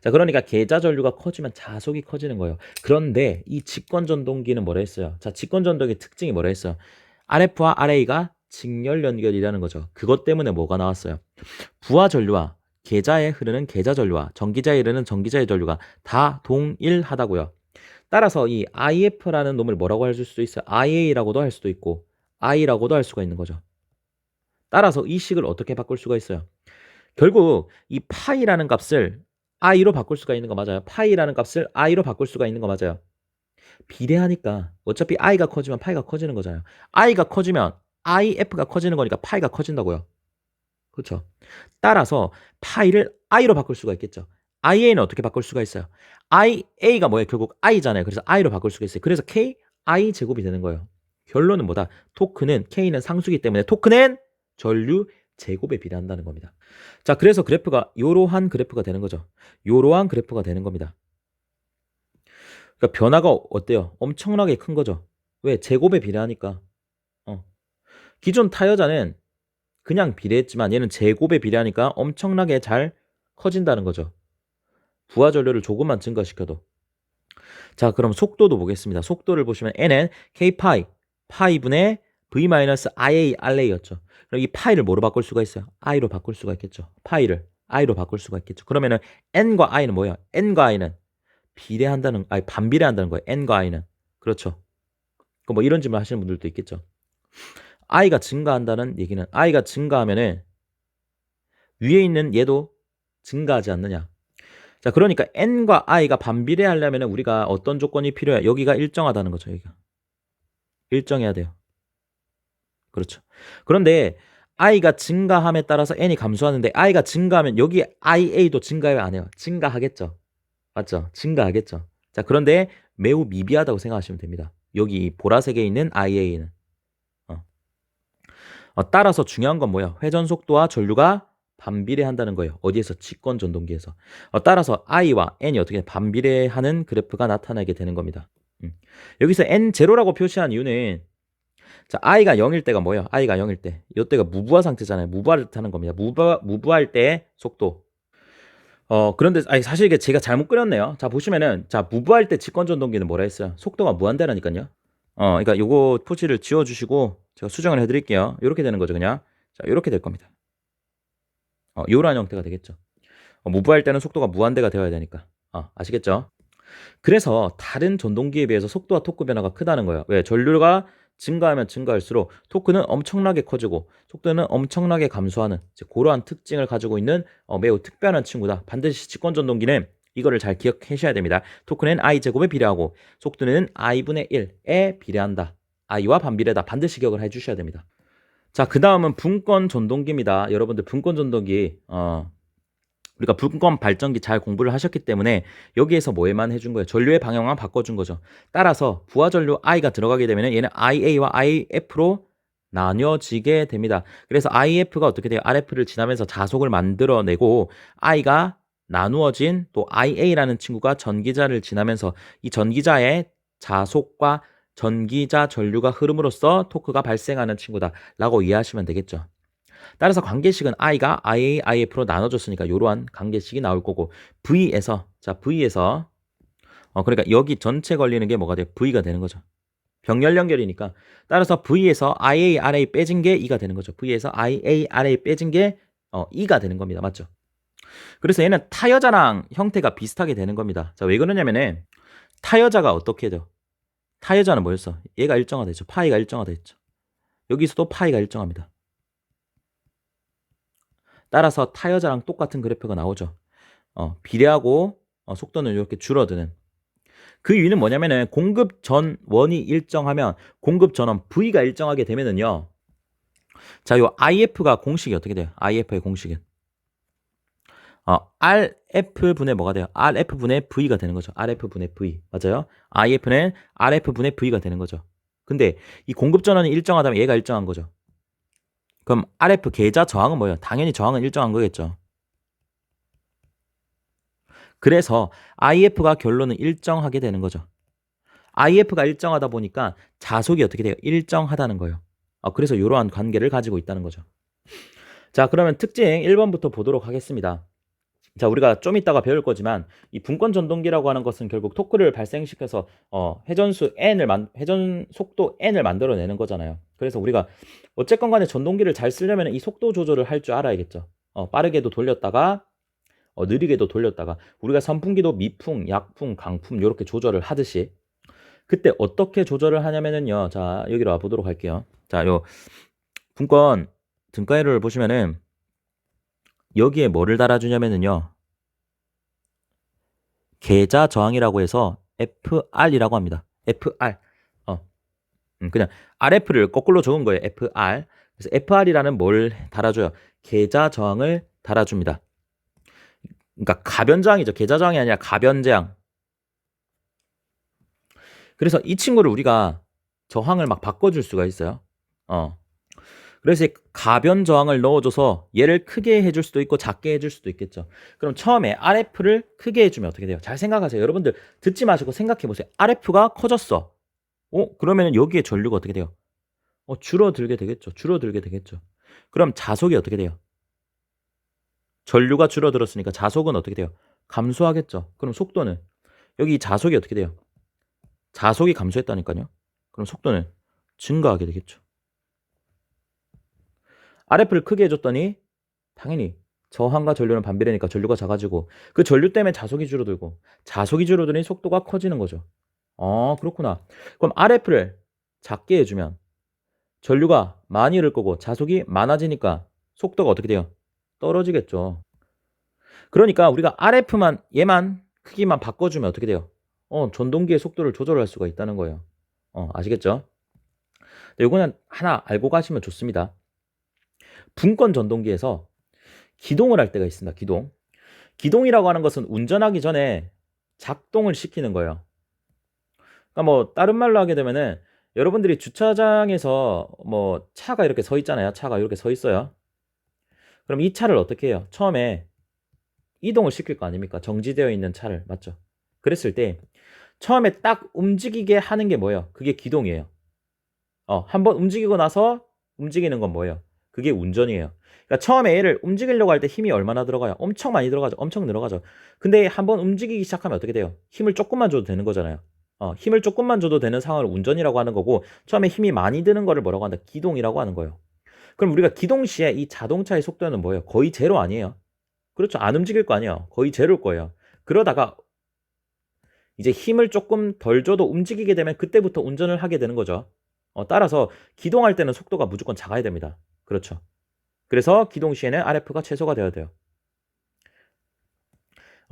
자, 그러니까 계좌 전류가 커지면 자속이 커지는 거예요. 그런데 이 직권 전동기는 뭐라 했어요? 자, 직권 전동기의 특징이 뭐라 했어요? RF와 RA가 직렬 연결이라는 거죠. 그것 때문에 뭐가 나왔어요? 부하 전류와 계좌에 흐르는 계좌 전류와 전기자에 흐르는 전기자의 전류가 다 동일하다고요. 따라서 이 IF라는 놈을 뭐라고 할 수도 있어요? IA라고도 할 수도 있고 I라고도 할 수가 있는 거죠. 따라서 이 식을 어떻게 바꿀 수가 있어요? 결국 이 파이라는 값을 I로 바꿀 수가 있는 거 맞아요. 파이라는 값을 I로 바꿀 수가 있는 거 맞아요. 비례하니까 어차피 i가 커지면 파이가 커지는 거잖아요. i가 커지면 if가 커지는 거니까 파이가 커진다고요. 그렇죠? 따라서 파이를 i로 바꿀 수가 있겠죠. ia는 어떻게 바꿀 수가 있어요? iA가 뭐예요? 결국 i잖아요. 그래서 i로 바꿀 수가 있어요. 그래서 k i 제곱이 되는 거예요. 결론은 뭐다? 토크는 k는 상수기 때문에 토크는 전류 제곱에 비례한다는 겁니다. 자, 그래서 그래프가 요러한 그래프가 되는 거죠. 요러한 그래프가 되는 겁니다. 그러니까 변화가 어때요? 엄청나게 큰 거죠. 왜? 제곱에 비례하니까. 기존 타여자는 그냥 비례했지만 얘는 제곱에 비례하니까 엄청나게 잘 커진다는 거죠. 부하 전류를 조금만 증가시켜도. 자, 그럼 속도도 보겠습니다. 속도를 보시면 n은 k파이, 파이분의 v-ia rA였죠. 그럼 이 파이를 뭐로 바꿀 수가 있어요? i로 바꿀 수가 있겠죠. 파이를 i로 바꿀 수가 있겠죠. 그러면은 n과 i는 뭐예요? n과 i는 비례한다는, 아니 반비례한다는 거예요. n과 i는. 그렇죠. 뭐 이런 질문 하시는 분들도 있겠죠. i가 증가한다는 얘기는 i가 증가하면은 위에 있는 얘도 증가하지 않느냐. 자, 그러니까 n과 i가 반비례하려면 우리가 어떤 조건이 필요해? 여기가 일정하다는 거죠. 여기가 일정해야 돼요. 그렇죠. 그런데 i가 증가함에 따라서 n이 감소하는데 i가 증가하면 여기 ia도 증가해요, 안 해요? 증가하겠죠. 맞죠? 증가하겠죠. 자, 그런데 매우 미비하다고 생각하시면 됩니다. 여기 보라색에 있는 ia는. 따라서 중요한 건 뭐야? 회전 속도와 전류가 반비례한다는 거예요. 어디에서? 직권 전동기에서. 따라서 i와 n이 어떻게 반비례하는 그래프가 나타나게 되는 겁니다. 여기서 n0라고 표시한 이유는 자, i가 0일 때가 뭐예요? i가 0일 때. 이때가 무부하 상태잖아요. 무부하를 뜻하는 겁니다. 무부할 때의 속도. 그런데 아니 사실 이게 제가 잘못 그렸네요. 자, 보시면은 자, 무부할 때 직권 전동기는 뭐라 했어요? 속도가 무한대라니까요. 그러니까 요거 표시를 지워 주시고 제가 수정을 해 드릴게요. 요렇게 되는 거죠, 그냥. 자, 요렇게 될 겁니다. 요런 형태가 되겠죠. 무부할 때는 속도가 무한대가 되어야 되니까. 아시겠죠? 그래서 다른 전동기에 비해서 속도와 토크 변화가 크다는 거예요. 왜? 전류가 증가하면 증가할수록 토크는 엄청나게 커지고 속도는 엄청나게 감소하는 그러한 특징을 가지고 있는 매우 특별한 친구다. 반드시 직권 전동기는 이거를 잘 기억하셔야 됩니다. 토크는 i제곱에 비례하고 속도는 i분의 1에 비례한다. i와 반비례다. 반드시 기억을 해주셔야 됩니다. 자, 그 다음은 분권 전동기입니다. 여러분들 분권 전동기 우리가 분권 발전기 잘 공부를 하셨기 때문에 여기에서 뭐에만 해준 거예요? 전류의 방향만 바꿔준 거죠. 따라서 부하 전류 I가 들어가게 되면 얘는 IA와 IF로 나뉘어지게 됩니다. 그래서 IF가 어떻게 돼요? RF를 지나면서 자속을 만들어내고 I가 나누어진 또 IA라는 친구가 전기자를 지나면서 이 전기자의 자속과 전기자 전류가 흐름으로써 토크가 발생하는 친구다 라고 이해하시면 되겠죠. 따라서 관계식은 i가 ia, if로 나눠졌으니까 이러한 관계식이 나올 거고 v에서 그러니까 여기 전체 걸리는 게 뭐가 돼요? v가 되는 거죠. 병렬 연결이니까 따라서 v에서 ia, ra 빼진 게 2가 되는 거죠. v에서 ia, ra 빼진 게 2가 되는 겁니다. 맞죠? 그래서 얘는 타여자랑 형태가 비슷하게 되는 겁니다. 자, 왜 그러냐면은 타여자가 어떻게 돼요? 타여자는 뭐였어? 얘가 일정화되죠. 파이가 일정화됐죠. 여기서도 파이가 일정합니다. 따라서 타여자랑 똑같은 그래프가 나오죠. 비례하고 속도는 이렇게 줄어드는. 그 이유는 뭐냐면은 공급 전원이 일정하면 공급 전원 V가 일정하게 되면은요. 자, 요 IF가 공식이 어떻게 돼요? IF의 공식은 RF분의 뭐가 돼요? RF분의 V가 되는 거죠. RF분의 V. 맞아요? IF는 RF분의 V가 되는 거죠. 근데 이 공급 전원이 일정하다면 얘가 일정한 거죠. 그럼 RF 계좌 저항은 뭐예요? 당연히 저항은 일정한 거겠죠. 그래서 IF가 결론은 일정하게 되는 거죠. IF가 일정하다 보니까 자속이 어떻게 돼요? 일정하다는 거예요. 그래서 이러한 관계를 가지고 있다는 거죠. 자, 그러면 특징 1번부터 보도록 하겠습니다. 자, 우리가 좀 이따가 배울 거지만 이 분권 전동기라고 하는 것은 결국 토크를 발생시켜서 회전 속도 n을 만들어내는 거잖아요. 그래서 우리가 어쨌건 간에 전동기를 잘 쓰려면 이 속도 조절을 할 줄 알아야겠죠. 빠르게도 돌렸다가 느리게도 돌렸다가 우리가 선풍기도 미풍, 약풍, 강풍 이렇게 조절을 하듯이 그때 어떻게 조절을 하냐면은요. 자, 여기로 와 보도록 할게요. 자, 요 분권 등가이를 보시면은 여기에 뭐를 달아주냐면은요. 계좌 저항이라고 해서 FR이라고 합니다. FR. 그냥 RF를 거꾸로 적은 거예요. FR. 그래서 FR이라는 뭘 달아줘요? 계좌 저항을 달아줍니다. 그러니까 가변저항이죠. 계좌 저항이 아니라 가변제항. 그래서 이 친구를 우리가 저항을 막 바꿔줄 수가 있어요. 그래서 가변 저항을 넣어줘서 얘를 크게 해줄 수도 있고 작게 해줄 수도 있겠죠. 그럼 처음에 RF를 크게 해주면 어떻게 돼요? 잘 생각하세요. 여러분들 듣지 마시고 생각해 보세요. RF가 커졌어. 그러면 여기에 전류가 어떻게 돼요? 줄어들게 되겠죠. 줄어들게 되겠죠. 그럼 자속이 어떻게 돼요? 전류가 줄어들었으니까 자속은 어떻게 돼요? 감소하겠죠. 그럼 속도는? 여기 자속이 어떻게 돼요? 자속이 감소했다니까요. 그럼 속도는 증가하게 되겠죠. RF를 크게 해줬더니 당연히 저항과 전류는 반비례니까 전류가 작아지고 그 전류 때문에 자속이 줄어들고 자속이 줄어드니 속도가 커지는 거죠. 그렇구나. 그럼 RF를 작게 해주면 전류가 많이 흐를 거고 자속이 많아지니까 속도가 어떻게 돼요? 떨어지겠죠. 그러니까 우리가 RF만 얘만 크기만 바꿔주면 어떻게 돼요? 전동기의 속도를 조절할 수가 있다는 거예요. 아시겠죠? 요거는 하나 알고 가시면 좋습니다. 분권 전동기에서 기동을 할 때가 있습니다. 기동. 기동이라고 하는 것은 운전하기 전에 작동을 시키는 거예요. 그러니까 뭐 다른 말로 하게 되면은 여러분들이 주차장에서 뭐 차가 이렇게 서 있잖아요. 차가 이렇게 서 있어요. 그럼 이 차를 어떻게 해요? 처음에 이동을 시킬 거 아닙니까? 정지되어 있는 차를. 맞죠? 그랬을 때 처음에 딱 움직이게 하는 게 뭐예요? 그게 기동이에요. 한번 움직이고 나서 움직이는 건 뭐예요? 그게 운전이에요. 그러니까 처음에 얘를 움직이려고 할 때 힘이 얼마나 들어가요? 엄청 많이 들어가죠. 엄청 늘어가죠. 근데 한번 움직이기 시작하면 어떻게 돼요? 힘을 조금만 줘도 되는 거잖아요. 힘을 조금만 줘도 되는 상황을 운전이라고 하는 거고 처음에 힘이 많이 드는 거를 뭐라고 한다? 기동이라고 하는 거예요. 그럼 우리가 기동 시에 이 자동차의 속도는 뭐예요? 거의 제로 아니에요? 그렇죠. 안 움직일 거 아니에요. 거의 제로일 거예요. 그러다가 이제 힘을 조금 덜 줘도 움직이게 되면 그때부터 운전을 하게 되는 거죠. 따라서 기동할 때는 속도가 무조건 작아야 됩니다. 그렇죠. 그래서 기동 시에는 RF가 최소가 되어야 돼요.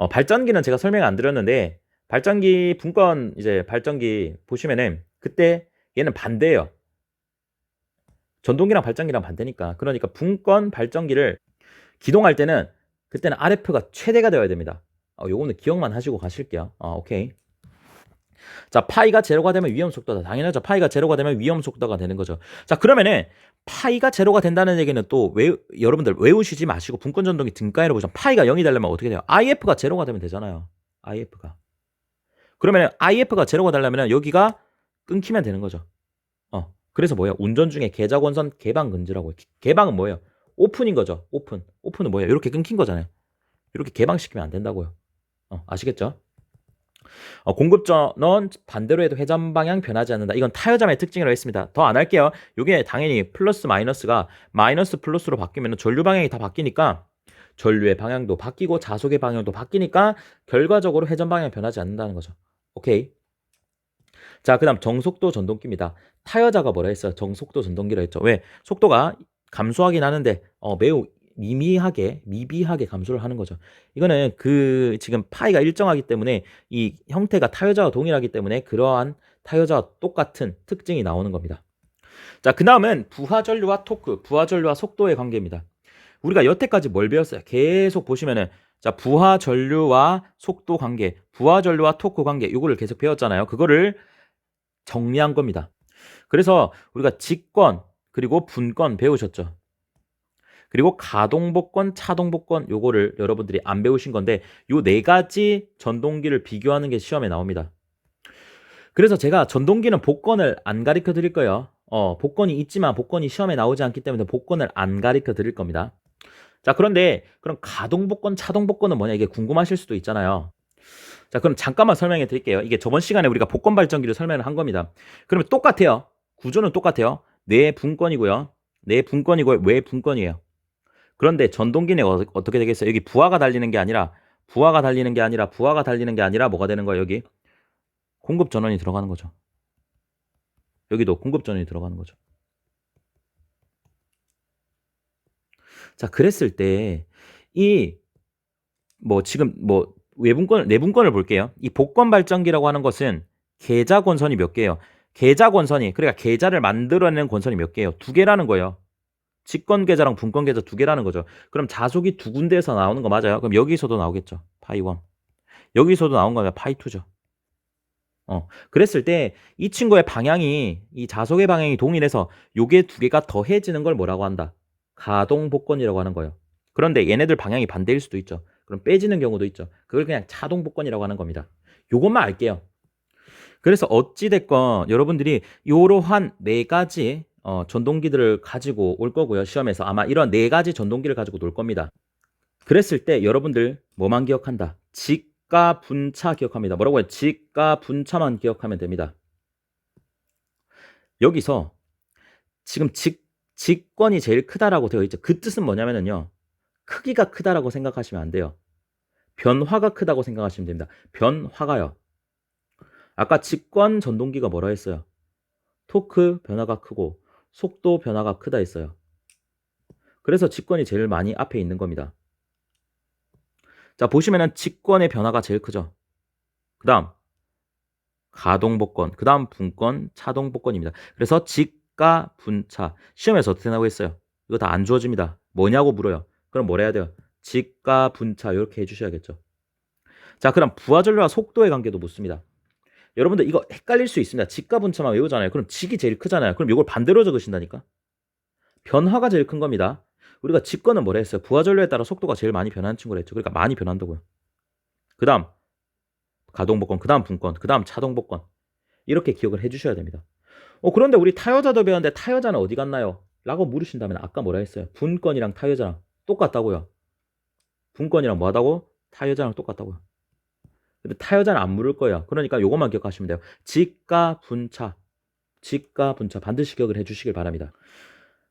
발전기는 제가 설명 안 드렸는데 발전기 분권 이제 발전기 보시면은 그때 얘는 반대예요. 전동기랑 발전기랑 반대니까. 그러니까 분권 발전기를 기동할 때는 그때는 RF가 최대가 되어야 됩니다. 요거는 기억만 하시고 가실게요. 오케이. 자, 파이가 제로가 되면 위험 속도다. 당연하죠. 파이가 제로가 되면 위험 속도가 되는 거죠. 자, 그러면은 파이가 제로가 된다는 얘기는 또 여러분들 외우시지 마시고 분권 전동기 등가위로 보시면 파이가 0이 되려면 어떻게 돼요? IF가 제로가 되면 되잖아요. IF가. 그러면 IF가 제로가 되려면 여기가 끊기면 되는 거죠. 그래서 뭐예요? 운전 중에 계좌권선 개방 금지라고 해요. 개방은 뭐예요? 오픈인 거죠. 오픈. 오픈은 뭐예요? 이렇게 끊긴 거잖아요. 이렇게 개방시키면 안 된다고요. 아시겠죠? 공급 전원 반대로 해도 회전 방향 변하지 않는다. 이건 타여잠의 특징이라고 했습니다. 더 안 할게요. 이게 당연히 플러스 마이너스가 마이너스 플러스로 바뀌면 전류 방향이 다 바뀌니까 전류의 방향도 바뀌고 자속의 방향도 바뀌니까 결과적으로 회전 방향 변하지 않는다는 거죠. 오케이. 자, 그 다음 정속도 전동기입니다. 타여자가 뭐라 했어요? 정속도 전동기라 했죠. 왜? 속도가 감소하긴 하는데 매우 미비하게 감소를 하는 거죠. 이거는 지금 파이가 일정하기 때문에 이 형태가 타여자와 동일하기 때문에 그러한 타여자와 똑같은 특징이 나오는 겁니다. 자, 그 다음은 부하전류와 토크, 부하전류와 속도의 관계입니다. 우리가 여태까지 뭘 배웠어요? 계속 보시면은 자, 부하전류와 속도 관계, 부하전류와 토크 관계 이거를 계속 배웠잖아요. 그거를 정리한 겁니다. 그래서 우리가 직권 그리고 분권 배우셨죠. 그리고 가동복권, 차동복권 요거를 여러분들이 안 배우신 건데 요 네 가지 전동기를 비교하는 게 시험에 나옵니다. 그래서 제가 전동기는 복권을 안 가르쳐 드릴 거예요. 복권이 있지만 복권이 시험에 나오지 않기 때문에 복권을 안 가르쳐 드릴 겁니다. 자, 그런데 그럼 가동복권, 차동복권은 뭐냐 이게 궁금하실 수도 있잖아요. 자, 그럼 잠깐만 설명해 드릴게요. 이게 저번 시간에 우리가 복권 발전기를 설명을 한 겁니다. 그러면 똑같아요. 구조는 똑같아요. 내분권이고요. 내분권이고 외분권이에요. 그런데 전동기는 어떻게 되겠어요? 여기 부하가 달리는 게 아니라 부하가 달리는 게 아니라 부하가 달리는 게 아니라 뭐가 되는 거예요? 여기 공급 전원이 들어가는 거죠. 여기도 공급 전원이 들어가는 거죠. 자, 그랬을 때 이 지금 외분권 내분권을 볼게요. 이 복권 발전기라고 하는 것은 계좌 권선이 몇 개예요? 계좌 권선이, 그러니까 계좌를 만들어내는 권선이 몇 개예요? 두 개라는 거예요. 직권 계좌랑 분권 계좌 두 개라는 거죠. 그럼 자속이 두 군데에서 나오는 거 맞아요? 그럼 여기서도 나오겠죠. 파이 1. 여기서도 나온 거면 파이 2죠. 그랬을 때 이 친구의 방향이, 이 자속의 방향이 동일해서 요게 두 개가 더해지는 걸 뭐라고 한다? 가동복권이라고 하는 거예요. 그런데 얘네들 방향이 반대일 수도 있죠. 그럼 빼지는 경우도 있죠. 그걸 그냥 차동복권이라고 하는 겁니다. 요것만 알게요. 그래서 어찌됐건 여러분들이 요러한 네 가지 전동기들을 가지고 올 거고요. 시험에서 아마 이런 네 가지 전동기를 가지고 놀 겁니다. 그랬을 때 여러분들 뭐만 기억한다? 직가 분차 기억합니다. 뭐라고요? 직가 분차만 기억하면 됩니다. 여기서 지금 직권이 제일 크다라고 되어 있죠. 그 뜻은 뭐냐면요. 크기가 크다라고 생각하시면 안 돼요. 변화가 크다고 생각하시면 됩니다. 변화가요. 아까 직권 전동기가 뭐라 했어요? 토크 변화가 크고 속도 변화가 크다 했어요. 그래서 직권이 제일 많이 앞에 있는 겁니다. 자, 보시면은 직권의 변화가 제일 크죠. 그 다음 가동복권, 그 다음 분권, 차동복권입니다. 그래서 직가 분차. 시험에서 어떻게 나오고 있어요? 이거 다 안 주어집니다. 뭐냐고 물어요. 그럼 뭘 해야 돼요? 직가 분차 이렇게 해주셔야겠죠. 자, 그럼 부하전류와 속도의 관계도 묻습니다. 여러분들 이거 헷갈릴 수 있습니다. 직가 분차만 외우잖아요. 그럼 직이 제일 크잖아요. 그럼 이걸 반대로 적으신다니까. 변화가 제일 큰 겁니다. 우리가 직권은 뭐라 했어요? 부하전류에 따라 속도가 제일 많이 변하는 친구라 했죠. 그러니까 많이 변한다고요. 그 다음 가동복권, 그 다음 분권, 그 다음 차동복권. 이렇게 기억을 해주셔야 됩니다. 그런데 우리 타여자도 배웠는데 타여자는 어디 갔나요? 라고 물으신다면 아까 뭐라 했어요? 분권이랑 타여자랑 똑같다고요. 분권이랑 뭐하다고? 타여자랑 똑같다고요. 근데 타여자는 안 물을 거예요. 그러니까 요것만 기억하시면 돼요. 직가 분차. 직가 분차 반드시 기억을 해주시길 바랍니다.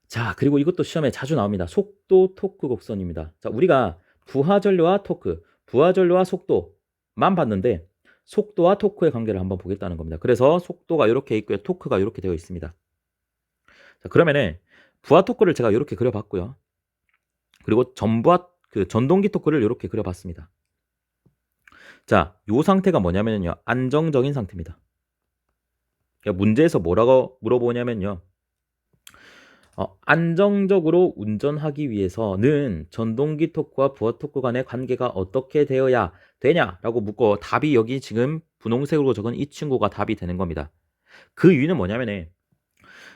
자, 그리고 이것도 시험에 자주 나옵니다. 속도 토크 곡선입니다. 자, 우리가 부하전류와 토크, 부하전류와 속도만 봤는데 속도와 토크의 관계를 한번 보겠다는 겁니다. 그래서 속도가 이렇게 있고요. 토크가 이렇게 되어 있습니다. 자, 그러면은 부하 토크를 제가 이렇게 그려봤고요. 그리고 전동기 토크를 이렇게 그려봤습니다. 자, 요 상태가 뭐냐면요. 안정적인 상태입니다. 그러니까 문제에서 뭐라고 물어보냐면요. 안정적으로 운전하기 위해서는 전동기 토크와 부하 토크 간의 관계가 어떻게 되어야 되냐라고 묻고 답이 여기 지금 분홍색으로 적은 이 친구가 답이 되는 겁니다. 그 이유는 뭐냐면은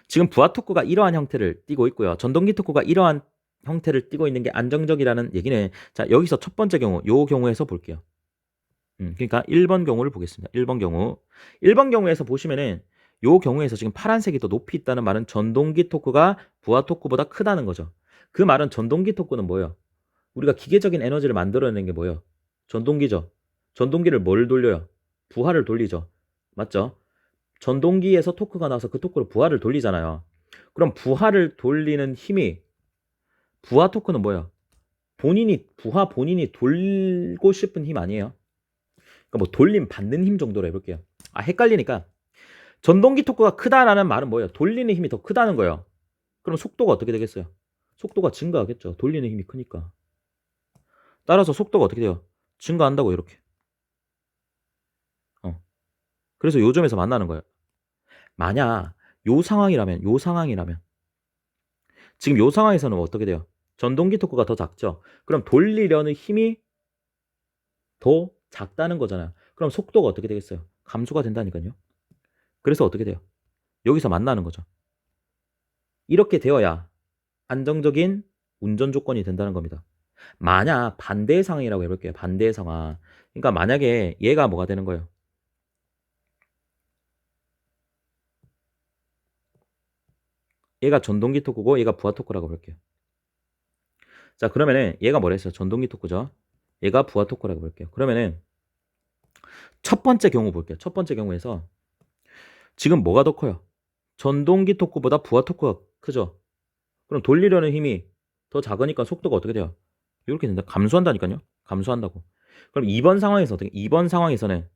지금 부하 토크가 이러한 형태를 띠고 있고요. 전동기 토크가 이러한 형태를 띠고 있는 게 안정적이라는 얘기는 자, 여기서 첫 번째 경우, 요 경우에서 볼게요. 그러니까 1번 경우를 보겠습니다. 1번 경우. 1번 경우에서 보시면은 요 경우에서 지금 파란색이 더 높이 있다는 말은 전동기 토크가 부하 토크보다 크다는 거죠. 그 말은 전동기 토크는 뭐예요? 우리가 기계적인 에너지를 만들어내는 게 뭐예요? 전동기죠. 전동기를 뭘 돌려요? 부하를 돌리죠. 맞죠? 전동기에서 토크가 나와서 그 토크로 부하를 돌리잖아요. 그럼 부하를 돌리는 힘이 부하 토크는 뭐예요? 본인이 돌고 싶은 힘 아니에요? 그러니까 뭐 돌림 받는 힘 정도로 해볼게요. 헷갈리니까 전동기 토크가 크다라는 말은 뭐예요? 돌리는 힘이 더 크다는 거예요. 그럼 속도가 어떻게 되겠어요? 속도가 증가하겠죠. 돌리는 힘이 크니까. 따라서 속도가 어떻게 돼요? 증가한다고 이렇게. 그래서 요점에서 만나는 거예요. 만약 요 상황이라면 지금 요 상황에서는 어떻게 돼요? 전동기 토크가 더 작죠. 그럼 돌리려는 힘이 더 작다는 거잖아요. 그럼 속도가 어떻게 되겠어요? 감소가 된다니까요. 그래서 어떻게 돼요? 여기서 만나는 거죠. 이렇게 되어야 안정적인 운전 조건이 된다는 겁니다. 만약 반대의 상황이라고 해볼게요. 반대의 상황. 그러니까 만약에 얘가 뭐가 되는 거예요? 얘가 전동기 토크고 얘가 부하 토크라고 볼게요. 자, 그러면은 얘가 뭐라 했어요? 전동기 토크죠. 얘가 부하 토크라고 볼게요. 그러면은 첫 번째 경우 볼게요. 첫 번째 경우에서 지금 뭐가 더 커요? 전동기 토크보다 부하 토크가 크죠. 그럼 돌리려는 힘이 더 작으니까 속도가 어떻게 돼요? 이렇게 된다. 감소한다니까요. 감소한다고. 그럼 2번 상황에서 어떻게? 2번 상황에서는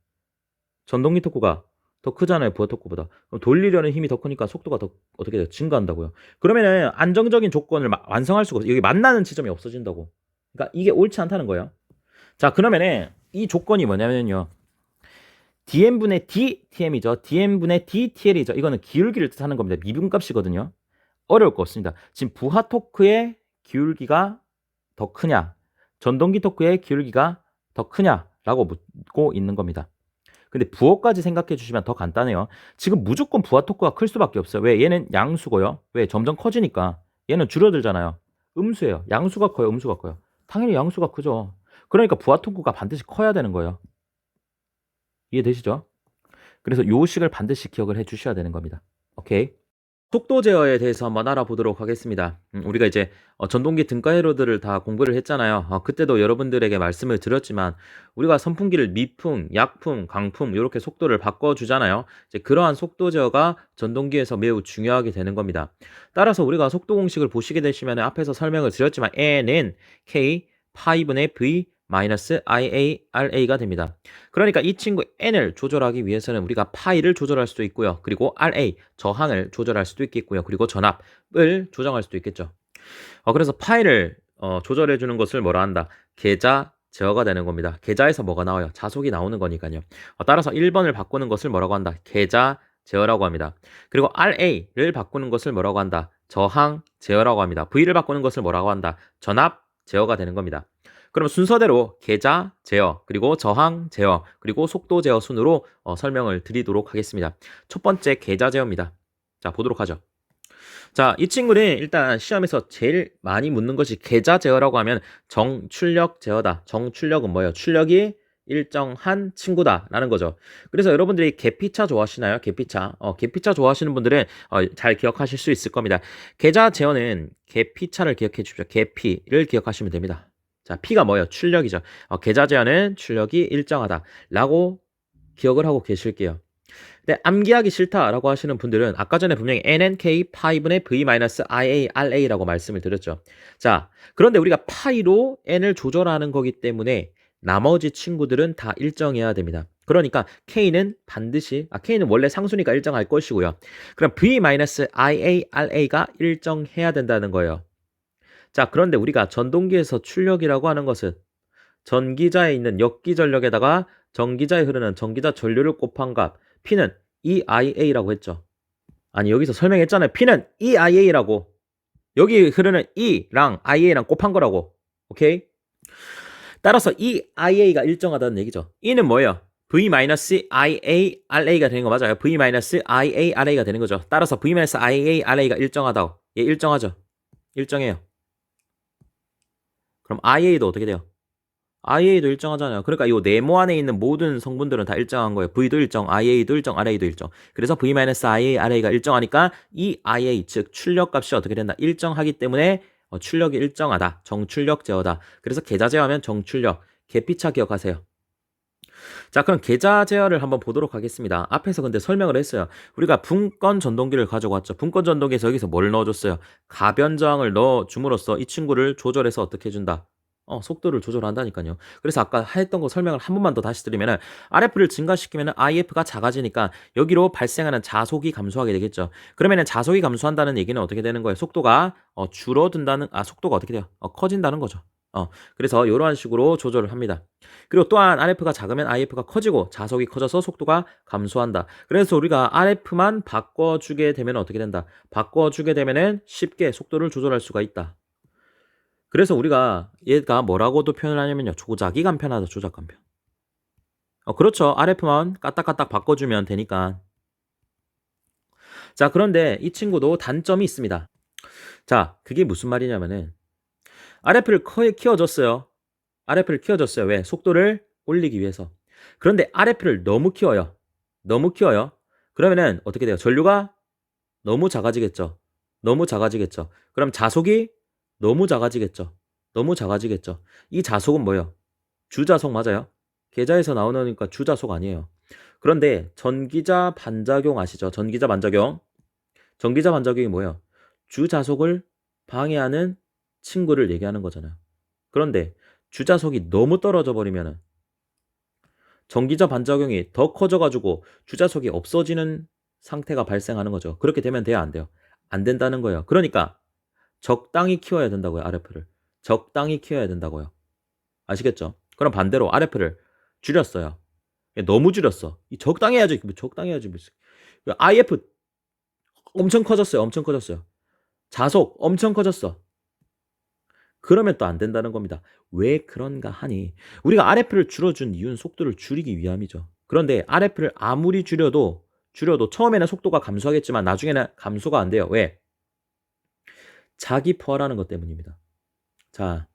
전동기 토크가 더 크잖아요. 부하 토크보다. 그럼 돌리려는 힘이 더 크니까 속도가 더 어떻게 돼요? 증가한다고요. 그러면은 안정적인 조건을 완성할 수가 없어요. 여기 만나는 지점이 없어진다고. 그러니까 이게 옳지 않다는 거예요. 자, 그러면은 이 조건이 뭐냐면요. dn분의 dtm이죠. dn분의 dtl이죠. 이거는 기울기를 뜻하는 겁니다. 미분값이거든요. 어려울 거 없습니다. 지금 부하 토크의 기울기가 더 크냐, 전동기 토크의 기울기가 더 크냐라고 묻고 있는 겁니다. 근데 부호까지 생각해 주시면 더 간단해요. 지금 무조건 부하 토크가 클 수밖에 없어요. 왜? 얘는 양수고요. 왜? 점점 커지니까. 얘는 줄어들잖아요. 음수예요. 양수가 커요, 음수가 커요. 당연히 양수가 크죠. 그러니까 부하 토크가 반드시 커야 되는 거예요. 이해되시죠? 그래서 요 식을 반드시 기억을 해 주셔야 되는 겁니다. 오케이. 속도 제어에 대해서 한번 알아보도록 하겠습니다. 우리가 이제 전동기 등가회로들을 다 공부를 했잖아요. 그때도 여러분들에게 말씀을 드렸지만 우리가 선풍기를 미풍, 약풍, 강풍 이렇게 속도를 바꿔주잖아요. 이제 그러한 속도 제어가 전동기에서 매우 중요하게 되는 겁니다. 따라서 우리가 속도 공식을 보시게 되시면 앞에서 설명을 드렸지만 N은 K, 파이분의 V, 마이너스 IARA가 됩니다. 그러니까 이 친구 N을 조절하기 위해서는 우리가 파이를 조절할 수도 있고요. 그리고 RA, 저항을 조절할 수도 있겠고요. 그리고 전압을 조정할 수도 있겠죠. 그래서 파이를 조절해 주는 것을 뭐라 한다? 계자 제어가 되는 겁니다. 계자에서 뭐가 나와요? 자속이 나오는 거니까요. 따라서 1번을 바꾸는 것을 뭐라고 한다? 계자 제어라고 합니다. 그리고 RA를 바꾸는 것을 뭐라고 한다? 저항 제어라고 합니다. V를 바꾸는 것을 뭐라고 한다? 전압 제어가 되는 겁니다. 그럼 순서대로 계자 제어, 그리고 저항 제어, 그리고 속도 제어 순으로 설명을 드리도록 하겠습니다. 첫 번째 계자 제어입니다. 자, 보도록 하죠. 자, 이 친구는 일단 시험에서 제일 많이 묻는 것이 계자 제어라고 하면 정출력 제어다. 정출력은 뭐예요? 출력이 일정한 친구다라는 거죠. 그래서 여러분들이 계피차 좋아하시나요? 계피차. 계피차 좋아하시는 분들은 잘 기억하실 수 있을 겁니다. 계자 제어는 계피차를 기억해 주십시오. 계피를 기억하시면 됩니다. 자, P가 뭐예요? 출력이죠. 계자 제어는 출력이 일정하다라고 기억을 하고 계실게요. 근데 암기하기 싫다라고 하시는 분들은 아까 전에 분명히 NNK 파이분의 V-IARA라고 말씀을 드렸죠. 자, 그런데 우리가 파이로 N을 조절하는 거기 때문에 나머지 친구들은 다 일정해야 됩니다. 그러니까 K는 반드시, K는 원래 상수니까 일정할 것이고요. 그럼 V-IARA가 일정해야 된다는 거예요. 자, 그런데 우리가 전동기에서 출력이라고 하는 것은 전기자에 있는 역기 전력에다가 전기자에 흐르는 전기자 전류를 곱한 값 P는 EIA라고 했죠. 아니, 여기서 설명했잖아요. P는 EIA라고. 여기 흐르는 E랑 IA랑 곱한 거라고. 오케이? 따라서 EIA가 일정하다는 얘기죠. E는 뭐예요? V-IARA가 되는 거 맞아요. V-IARA가 되는 거죠. 따라서 V-IARA가 일정하다고. 예, 일정하죠. 일정해요. 그럼 IA도 어떻게 돼요? IA도 일정하잖아요. 그러니까 이 네모 안에 있는 모든 성분들은 다 일정한 거예요. V도 일정, IA도 일정, RA도 일정. 그래서 V-IARA가 일정하니까 이 IA, 즉 출력값이 어떻게 된다? 일정하기 때문에 출력이 일정하다. 정출력 제어다. 그래서 계자 제어하면 정출력, 계피차 기억하세요. 자, 그럼 계자 제어를 한번 보도록 하겠습니다. 앞에서 근데 설명을 했어요. 우리가 분권 전동기를 가져왔죠. 분권 전동기에서 여기서 뭘 넣어줬어요? 가변 저항을 넣어줌으로써 이 친구를 조절해서 어떻게 해준다? 속도를 조절한다니까요. 그래서 아까 했던 거 설명을 한 번만 더 다시 드리면은 RF를 증가시키면은 IF가 작아지니까 여기로 발생하는 자속이 감소하게 되겠죠. 그러면은 자속이 감소한다는 얘기는 어떻게 되는 거예요? 속도가 줄어든다는 속도가 어떻게 돼요? 커진다는 거죠. 그래서 이러한 식으로 조절을 합니다. 그리고 또한 RF가 작으면 IF가 커지고 자속이 커져서 속도가 감소한다. 그래서 우리가 RF만 바꿔주게 되면 어떻게 된다? 바꿔주게 되면은 쉽게 속도를 조절할 수가 있다. 그래서 우리가 얘가 뭐라고도 표현을 하냐면요. 조작이 간편하다. 조작 간편. 그렇죠. RF만 까딱까딱 바꿔주면 되니까. 자, 그런데 이 친구도 단점이 있습니다. 자, 그게 무슨 말이냐면은 RF를 키워줬어요. RF를 키워줬어요. 왜? 속도를 올리기 위해서. 그런데 RF를 너무 키워요. 너무 키워요. 그러면은 어떻게 돼요? 전류가 너무 작아지겠죠. 너무 작아지겠죠. 그럼 자속이 너무 작아지겠죠. 너무 작아지겠죠. 이 자속은 뭐예요? 주자속 맞아요? 계좌에서 나오니까 주자속 아니에요. 그런데 전기자 반작용 아시죠? 전기자 반작용. 전기자 반작용이 뭐예요? 주자속을 방해하는 친구를 얘기하는 거잖아요. 그런데 주자속이 너무 떨어져 버리면은 전기자 반작용이 더 커져가지고 주자속이 없어지는 상태가 발생하는 거죠. 그렇게 되면 돼요, 안 돼요? 안 된다는 거예요. 그러니까 적당히 키워야 된다고요, RF를. 적당히 키워야 된다고요. 아시겠죠? 그럼 반대로 RF를 줄였어요. 너무 줄였어. 적당히 해야지. 적당히 해야지. IF 엄청 커졌어요. 엄청 커졌어요. 자속 엄청 커졌어. 그러면 또 안 된다는 겁니다. 왜 그런가 하니 우리가 RF를 줄여준 이유는 속도를 줄이기 위함이죠. 그런데 RF를 아무리 줄여도 처음에는 속도가 감소하겠지만 나중에는 감소가 안 돼요. 왜? 자기 포화라는 것 때문입니다. 자,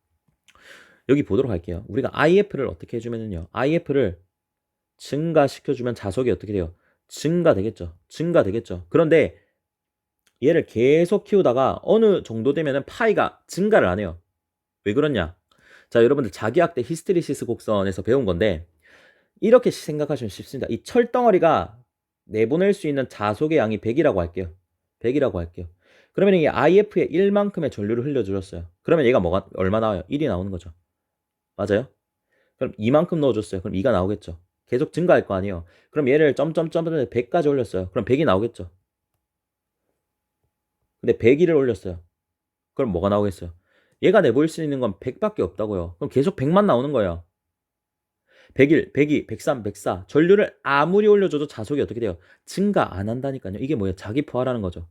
여기 보도록 할게요. 우리가 IF를 어떻게 해주면요. IF를 증가시켜주면 자속이 어떻게 돼요? 증가되겠죠. 그런데 얘를 계속 키우다가 어느 정도 되면은 파이가 증가를 안 해요. 왜 그러냐? 자, 여러분들 자기학 때 히스테리시스 곡선에서 배운 건데 이렇게 생각하시면 쉽습니다. 이 철덩어리가 내보낼 수 있는 자속의 양이 100이라고 할게요. 100이라고 할게요. 그러면 이 IF에 1만큼의 전류를 흘려주셨어요. 그러면 얘가 얼마 나와요? 1이 나오는 거죠. 맞아요? 그럼 2만큼 넣어줬어요. 그럼 2가 나오겠죠. 계속 증가할 거 아니에요. 그럼 얘를 점점점 100까지 올렸어요. 그럼 100이 나오겠죠. 근데 101을 올렸어요. 그럼 뭐가 나오겠어요? 얘가 내보일 수 있는 건 100밖에 없다고요. 그럼 계속 100만 나오는 거예요. 101, 102, 103, 104 전류를 아무리 올려줘도 자속이 어떻게 돼요? 증가 안 한다니까요. 이게 뭐예요? 자기 포화라는 거죠.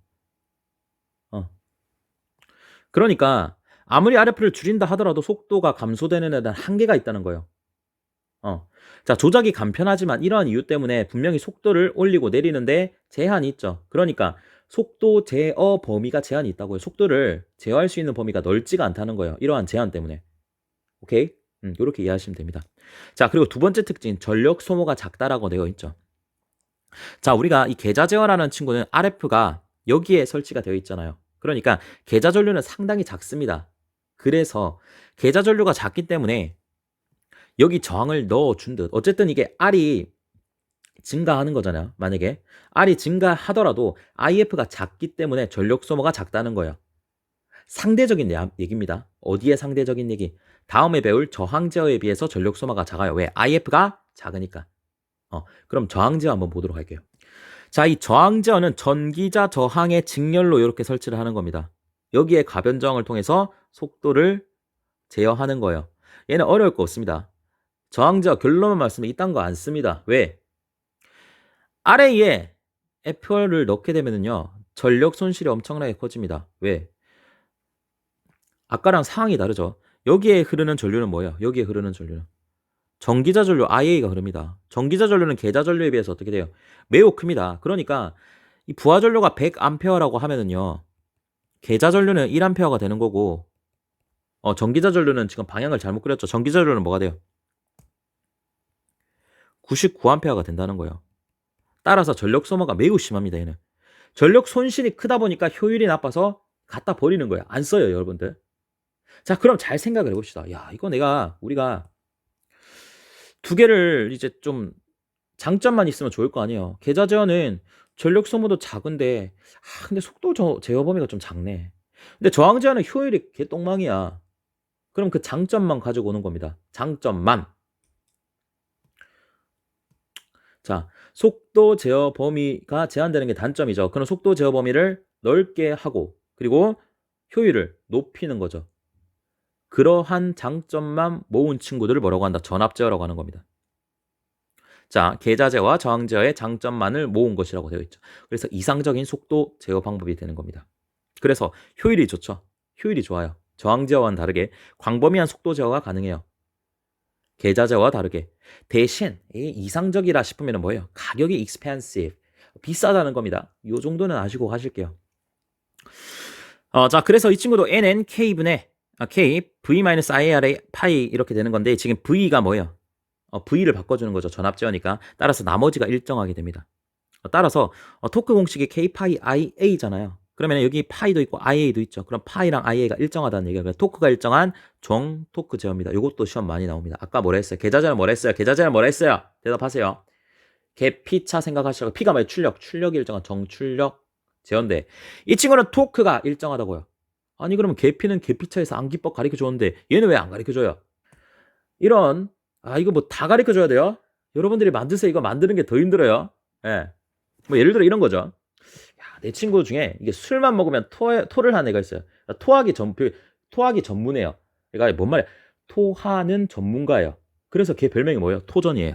그러니까 아무리 RF를 줄인다 하더라도 속도가 감소되는 데는 한계가 있다는 거예요. 자, 조작이 간편하지만 이러한 이유 때문에 분명히 속도를 올리고 내리는데 제한이 있죠. 그러니까 속도 제어 범위가 제한이 있다고요. 속도를 제어할 수 있는 범위가 넓지가 않다는 거예요. 이러한 제한 때문에. 오케이? 이렇게 이해하시면 됩니다. 자, 그리고 두 번째 특징, 전력 소모가 작다라고 되어 있죠. 자, 우리가 이 계좌 제어라는 친구는 RF가 여기에 설치가 되어 있잖아요. 그러니까 계좌 전류는 상당히 작습니다. 그래서 계좌 전류가 작기 때문에 여기 저항을 넣어준 듯 어쨌든 이게 R이 증가하는 거잖아요. 만약에 R이 증가하더라도 IF가 작기 때문에 전력 소모가 작다는 거예요. 상대적인 얘기입니다. 어디에 상대적인 얘기? 다음에 배울 저항 제어에 비해서 전력 소모가 작아요. 왜? IF가 작으니까. 그럼 저항 제어 한번 보도록 할게요. 자, 이 저항 제어는 전기자 저항의 직렬로 이렇게 설치를 하는 겁니다. 여기에 가변 저항을 통해서 속도를 제어하는 거예요. 얘는 어려울 거 없습니다. 저항 제어 결론만 말씀해 이딴 거 안 씁니다. 왜? RA에 FR을 넣게 되면은요. 전력 손실이 엄청나게 커집니다. 왜? 아까랑 상황이 다르죠. 여기에 흐르는 전류는 뭐예요? 여기에 흐르는 전류는 전기자 전류 IA가 흐릅니다. 전기자 전류는 계좌 전류에 비해서 어떻게 돼요? 매우 큽니다. 그러니까 이 부하 전류가 100A라고 하면은요. 계좌 전류는 1A가 되는 거고 전기자 전류는 지금 방향을 잘못 그렸죠. 전기자 전류는 뭐가 돼요? 99A가 된다는 거예요. 따라서 전력 소모가 매우 심합니다. 얘는. 전력 손실이 크다 보니까 효율이 나빠서 갖다 버리는 거예요. 안 써요, 여러분들. 자, 그럼 잘 생각을 해봅시다. 야, 이거 우리가 두 개를 이제 좀 장점만 있으면 좋을 거 아니에요. 계좌 제어는 전력 소모도 작은데 근데 속도 제어 범위가 좀 작네. 근데 저항 제어는 효율이 개똥망이야. 그럼 그 장점만 가지고 오는 겁니다. 장점만. 자, 속도 제어 범위가 제한되는 게 단점이죠. 그럼 속도 제어 범위를 넓게 하고 그리고 효율을 높이는 거죠. 그러한 장점만 모은 친구들을 뭐라고 한다? 전압 제어라고 하는 겁니다. 자, 계좌 제어와 저항 제어의 장점만을 모은 것이라고 되어 있죠. 그래서 이상적인 속도 제어 방법이 되는 겁니다. 그래서 효율이 좋죠. 효율이 좋아요. 저항 제어와는 다르게 광범위한 속도 제어가 가능해요. 계좌 제어와 다르게. 대신 이상적이라 싶으면 뭐예요? 가격이 expensive. 비싸다는 겁니다. 이 정도는 아시고 가실게요. 자, 그래서 이 친구도 nn k분의 k v-iar의 파이 이렇게 되는 건데 지금 v가 뭐예요? v를 바꿔주는 거죠. 전압 제어니까. 따라서 나머지가 일정하게 됩니다. 따라서 토크 공식이 k 파이 ia잖아요. 그러면 여기 파이도 있고 ia도 있죠. 그럼 파이랑 ia가 일정하다는 얘기가 토크가 일정한 정 토크 제어입니다. 이것도 시험 많이 나옵니다. 아까 뭐라 했어요? 계좌 제어는 뭐라 했어요? 계좌 제어는 뭐라 했어요? 대답하세요. 계피차 생각하시라고. P가 뭐예요? 출력이 일정한 정출력 제어인데 이 친구는 토크가 일정하다고요. 아니 그러면 계피는 계피차에서 암기법 가르쳐줬는데 얘는 왜 안 가르쳐줘요? 이런 이거 뭐 다 가르쳐줘야 돼요? 여러분들이 만드세요. 이거 만드는 게 더 힘들어요. 예. 뭐 예를 들어 이런 거죠. 야, 내 친구 중에 이게 술만 먹으면 토를 하는 애가 있어요. 토하기 전문이에요. 그러니까 뭔 말이야? 토하는 전문가예요. 그래서 걔 별명이 뭐예요? 토전이에요.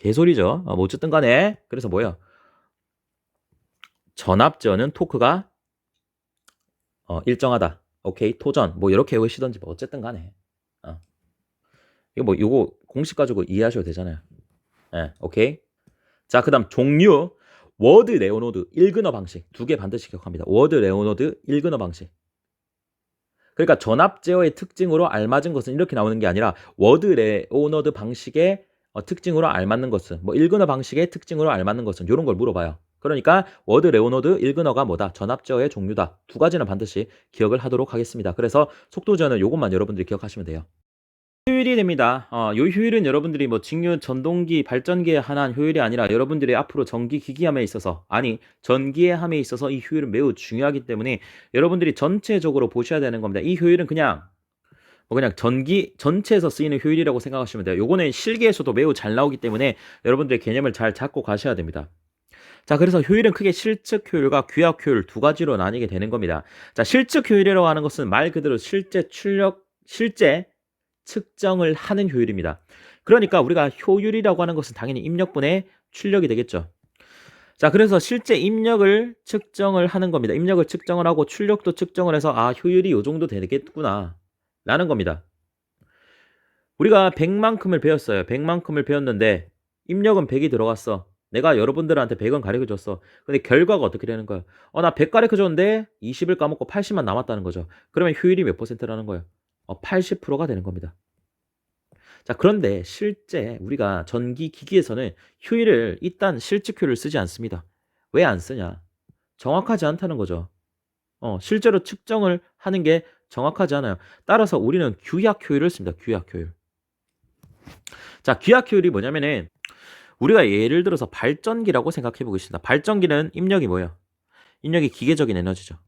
개소리죠. 뭐 어쨌든 간에 그래서 뭐예요? 전압제어는 토크가 일정하다. 오케이, 토전 뭐 이렇게 외우시던지 뭐 어쨌든 간에 이거 뭐 요거 공식 가지고 이해하셔도 되잖아요. 오케이. 자, 그다음 종류 워드 레오노드 1근어 방식 두 개 반드시 기억합니다. 워드 레오노드 1근어 방식. 그러니까 전압 제어의 특징으로 알맞은 것은 이렇게 나오는 게 아니라 워드 레오너드 방식의 특징으로 알맞는 것은 뭐 1근어 방식의 특징으로 알맞는 것은 이런 걸 물어봐요. 그러니까 워드 레오너드 1근어가 뭐다? 전압 제어의 종류다. 두 가지는 반드시 기억을 하도록 하겠습니다. 그래서 속도 제어는 이것만 여러분들이 기억하시면 돼요. 효율이 됩니다. 요 효율은 여러분들이 뭐 직류 전동기 발전기에 한한 효율이 아니라 여러분들이 앞으로 전기 기기함에 있어서 전기의 함에 있어서 이 효율은 매우 중요하기 때문에 여러분들이 전체적으로 보셔야 되는 겁니다. 이 효율은 그냥 전기 전체에서 쓰이는 효율이라고 생각하시면 돼요. 요거는 실기에서도 매우 잘 나오기 때문에 여러분들의 개념을 잘 잡고 가셔야 됩니다. 자, 그래서 효율은 크게 실측 효율과 규약 효율 두 가지로 나뉘게 되는 겁니다. 자, 실측 효율이라고 하는 것은 말 그대로 실제 측정을 하는 효율입니다. 그러니까 우리가 효율이라고 하는 것은 당연히 입력분의 출력이 되겠죠. 자, 그래서 실제 입력을 측정을 하는 겁니다. 입력을 측정을 하고 출력도 측정을 해서 효율이 요 정도 되겠구나 라는 겁니다. 우리가 100만큼을 배웠어요. 100만큼을 배웠는데 입력은 100이 들어갔어. 내가 여러분들한테 100은 가르쳐줬어. 근데 결과가 어떻게 되는 거야? 나 100 가르쳐줬는데 20을 까먹고 80만 남았다는 거죠. 그러면 효율이 몇 %라는 거예요? 80%가 되는 겁니다. 자, 그런데 실제 우리가 전기 기기에서는 효율을 일단 실측 효율을 쓰지 않습니다. 왜 안 쓰냐? 정확하지 않다는 거죠. 실제로 측정을 하는 게 정확하지 않아요. 따라서 우리는 규약 효율을 씁니다. 규약 효율. 자, 규약 효율이 뭐냐면은 우리가 예를 들어서 발전기라고 생각해 보겠습니다. 발전기는 입력이 뭐예요? 입력이 기계적인 에너지죠.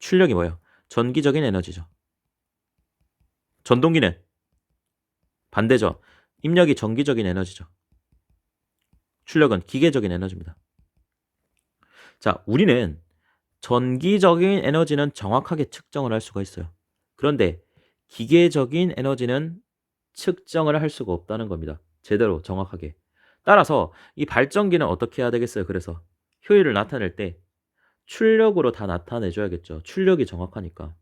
출력이 뭐예요? 전기적인 에너지죠. 전동기는 반대죠. 입력이 전기적인 에너지죠. 출력은 기계적인 에너지입니다. 자, 우리는 전기적인 에너지는 정확하게 측정을 할 수가 있어요. 그런데 기계적인 에너지는 측정을 할 수가 없다는 겁니다. 제대로 정확하게. 따라서 이 발전기는 어떻게 해야 되겠어요? 그래서 효율을 나타낼 때 출력으로 다 나타내줘야겠죠. 출력이 정확하니까.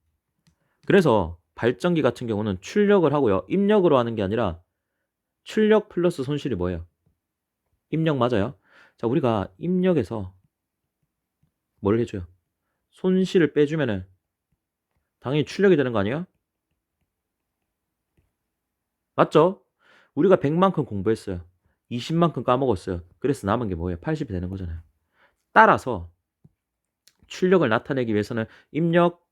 그래서 발전기 같은 경우는 출력을 하고요. 입력으로 하는 게 아니라 출력 플러스 손실이 뭐예요? 입력 맞아요? 자, 우리가 입력에서 뭘 해줘요? 손실을 빼주면은 당연히 출력이 되는 거 아니에요? 맞죠? 우리가 100만큼 공부했어요. 20만큼 까먹었어요. 그래서 남은 게 뭐예요? 80이 되는 거잖아요. 따라서 출력을 나타내기 위해서는 입력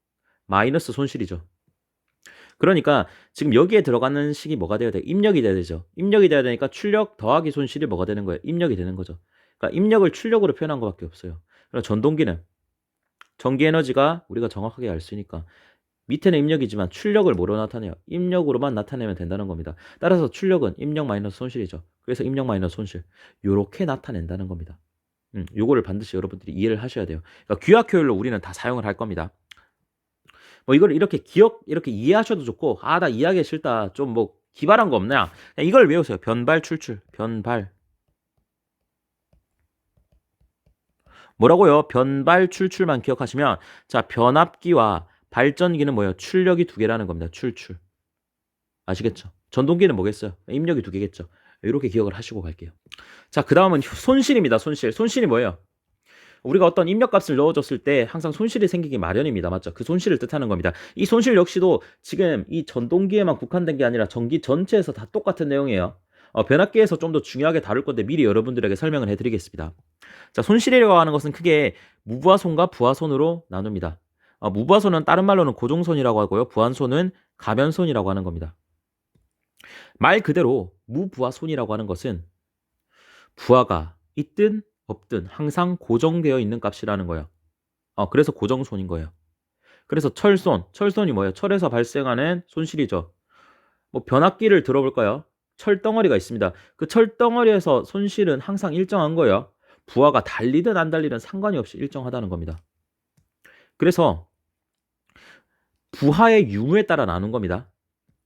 마이너스 손실이죠. 그러니까 지금 여기에 들어가는 식이 뭐가 돼야 돼? 입력이 돼야 되죠. 입력이 돼야 되니까 출력 더하기 손실이 뭐가 되는 거예요? 입력이 되는 거죠. 그러니까 입력을 출력으로 표현한 것밖에 없어요. 그럼 전동기는 전기 에너지가 우리가 정확하게 알 수 있으니까 밑에는 입력이지만 출력을 뭐로 나타내요? 입력으로만 나타내면 된다는 겁니다. 따라서 출력은 입력 마이너스 손실이죠. 그래서 입력 마이너스 손실 요렇게 나타낸다는 겁니다. 요거를 반드시 여러분들이 이해를 하셔야 돼요. 그러니까 규약 효율로 우리는 다 사용을 할 겁니다. 뭐 이걸 이렇게 이렇게 이해하셔도 좋고 나 이해하기 싫다 좀 뭐 기발한 거 없냐? 이걸 외우세요. 변발 출출 변발 뭐라고요? 변발 출출만 기억하시면 자 변압기와 발전기는 뭐예요? 출력이 두 개라는 겁니다. 출출 아시겠죠? 전동기는 뭐겠어요? 입력이 두 개겠죠. 이렇게 기억을 하시고 갈게요. 자, 그 다음은 손실입니다. 손실이 뭐예요? 우리가 어떤 입력값을 넣어줬을 때 항상 손실이 생기기 마련입니다. 맞죠? 그 손실을 뜻하는 겁니다. 이 손실 역시도 지금 이 전동기에만 국한된 게 아니라 전기 전체에서 다 똑같은 내용이에요. 변압기에서 좀 더 중요하게 다룰 건데 미리 여러분들에게 설명을 해드리겠습니다. 자, 손실이라고 하는 것은 크게 무부하손과 부하손으로 나눕니다. 무부하손은 다른 말로는 고정손이라고 하고요. 부하손은 가변손이라고 하는 겁니다. 말 그대로 무부하손이라고 하는 것은 부하가 있든 없든 항상 고정되어 있는 값이라는 거예요. 그래서 고정손인 거예요. 그래서 철손이 뭐예요? 철에서 발생하는 손실이죠. 뭐 변압기를 들어볼까요? 철덩어리가 있습니다. 그 철덩어리에서 손실은 항상 일정한 거예요. 부하가 달리든 안 달리든 상관이 없이 일정하다는 겁니다. 그래서 부하의 유무에 따라 나눈 겁니다.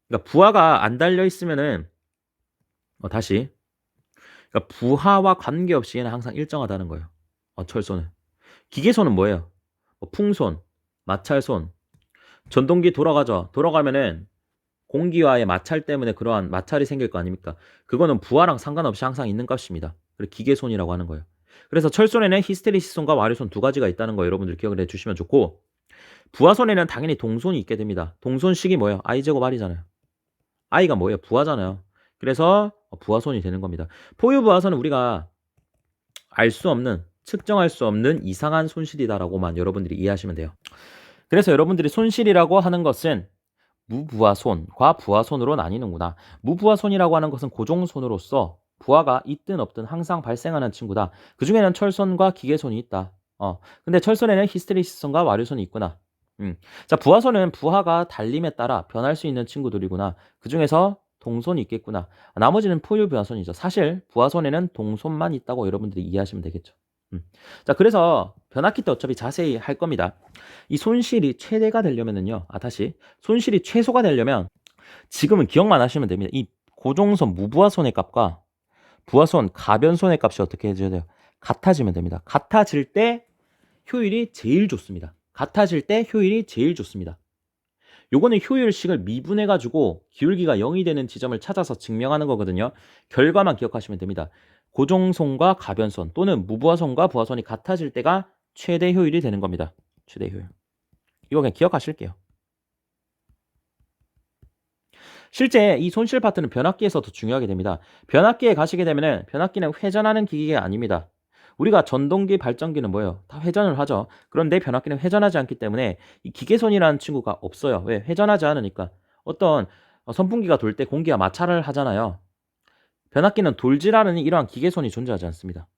그러니까 부하가 안 달려 있으면은 다시 그러니까 부하와 관계없이 얘는 항상 일정하다는 거예요. 철소는. 기계손은 뭐예요? 뭐 풍손, 마찰손, 전동기 돌아가죠. 돌아가면은 공기와의 마찰 때문에 그러한 마찰이 생길 거 아닙니까? 그거는 부하랑 상관없이 항상 있는 값입니다. 그래서 기계손이라고 하는 거예요. 그래서 철손에는 히스테리시손과 와류손 두 가지가 있다는 거 여러분들 기억을 해주시면 좋고, 부하손에는 당연히 동손이 있게 됩니다. 동손식이 뭐예요? i제곱 r이잖아요. i가 뭐예요? 부하잖아요. 그래서 부하손이 되는 겁니다. 포유부하손은 우리가 알 수 없는, 측정할 수 없는 이상한 손실이다라고만 여러분들이 이해하시면 돼요. 그래서 여러분들이 손실이라고 하는 것은 무부하손과 부하손으로 나뉘는구나. 무부하손이라고 하는 것은 고정손으로서 부하가 있든 없든 항상 발생하는 친구다. 그 중에는 철손과 기계손이 있다. 근데 철손에는 히스테리시손과 와류손이 있구나. 자, 부하손은 부하가 달림에 따라 변할 수 있는 친구들이구나. 그 중에서 동손이 있겠구나. 나머지는 포유부하손이죠. 사실 부하손에는 동손만 있다고 여러분들이 이해하시면 되겠죠. 자, 그래서 변압기 때 어차피 자세히 할 겁니다. 이 손실이 최대가 되려면은요. 다시. 손실이 최소가 되려면 지금은 기억만 하시면 됩니다. 이 고정손 무부하손의 값과 부하손 가변손의 값이 어떻게 해줘야 돼요? 같아지면 됩니다. 같아질 때 효율이 제일 좋습니다. 같아질 때 효율이 제일 좋습니다. 요거는 효율식을 미분해가지고 기울기가 0이 되는 지점을 찾아서 증명하는 거거든요. 결과만 기억하시면 됩니다. 고정손과 가변손 또는 무부하손과 부하손이 같아질 때가 최대 효율이 되는 겁니다. 최대 효율. 이거 그냥 기억하실게요. 실제 이 손실 파트는 변압기에서도 중요하게 됩니다. 변압기에 가시게 되면은 변압기는 회전하는 기기가 아닙니다. 우리가 전동기, 발전기는 뭐예요? 다 회전을 하죠. 그런데 변압기는 회전하지 않기 때문에 이 기계손이라는 친구가 없어요. 왜? 회전하지 않으니까. 어떤 선풍기가 돌 때 공기와 마찰을 하잖아요. 변압기는 돌질 않으니 이러한 기계손이 존재하지 않습니다.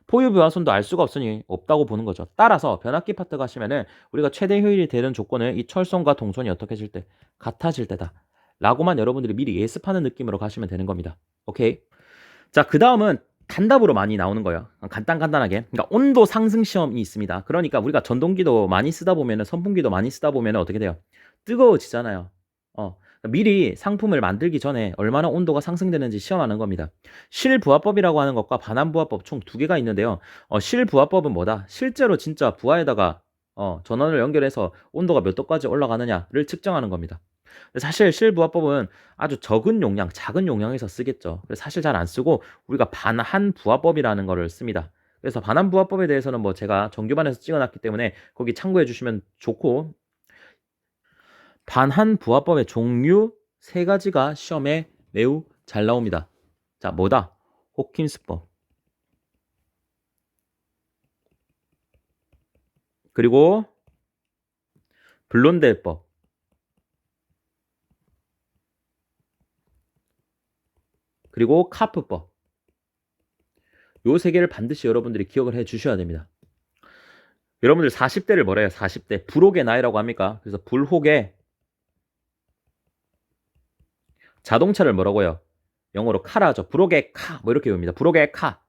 포유부하손도 알 수가 없으니 없다고 보는 거죠. 따라서 변압기 파트 가시면은 우리가 최대 효율이 되는 조건은 이 철손과 동손이 어떻게 해질 때? 같아질 때다. 라고만 여러분들이 미리 예습하는 느낌으로 가시면 되는 겁니다. 오케이? 자, 그 다음은 단답으로 많이 나오는 거예요. 간단하게. 그러니까 온도 상승 시험이 있습니다. 그러니까 우리가 전동기도 많이 쓰다 보면은, 선풍기도 많이 쓰다 보면은 어떻게 돼요? 뜨거워지잖아요. 미리 상품을 만들기 전에 얼마나 온도가 상승되는지 시험하는 겁니다. 실부하법이라고 하는 것과 반환부하법 총 두 개가 있는데요. 실부하법은 뭐다? 실제로 진짜 부하에다가 전원을 연결해서 온도가 몇 도까지 올라가느냐를 측정하는 겁니다. 사실 실부하법은 아주 적은 용량, 작은 용량에서 쓰겠죠. 그래서 사실 잘 안 쓰고 우리가 반환부하법이라는 거를 씁니다. 그래서 반환부하법에 대해서는 뭐 제가 정규반에서 찍어놨기 때문에 거기 참고해 주시면 좋고, 반환부하법의 종류 세 가지가 시험에 매우 잘 나옵니다. 자, 뭐다? 호킨스법, 그리고 블론델법, 그리고 카프법. 요 세 개를 반드시 여러분들이 기억을 해 주셔야 됩니다. 여러분들 40대를 뭐래요? 40대. 불혹의 나이라고 합니까? 그래서 불혹의 자동차를 뭐라고요? 영어로 카라죠. 불혹의 카. 뭐 이렇게 외웁니다. 불혹의 카.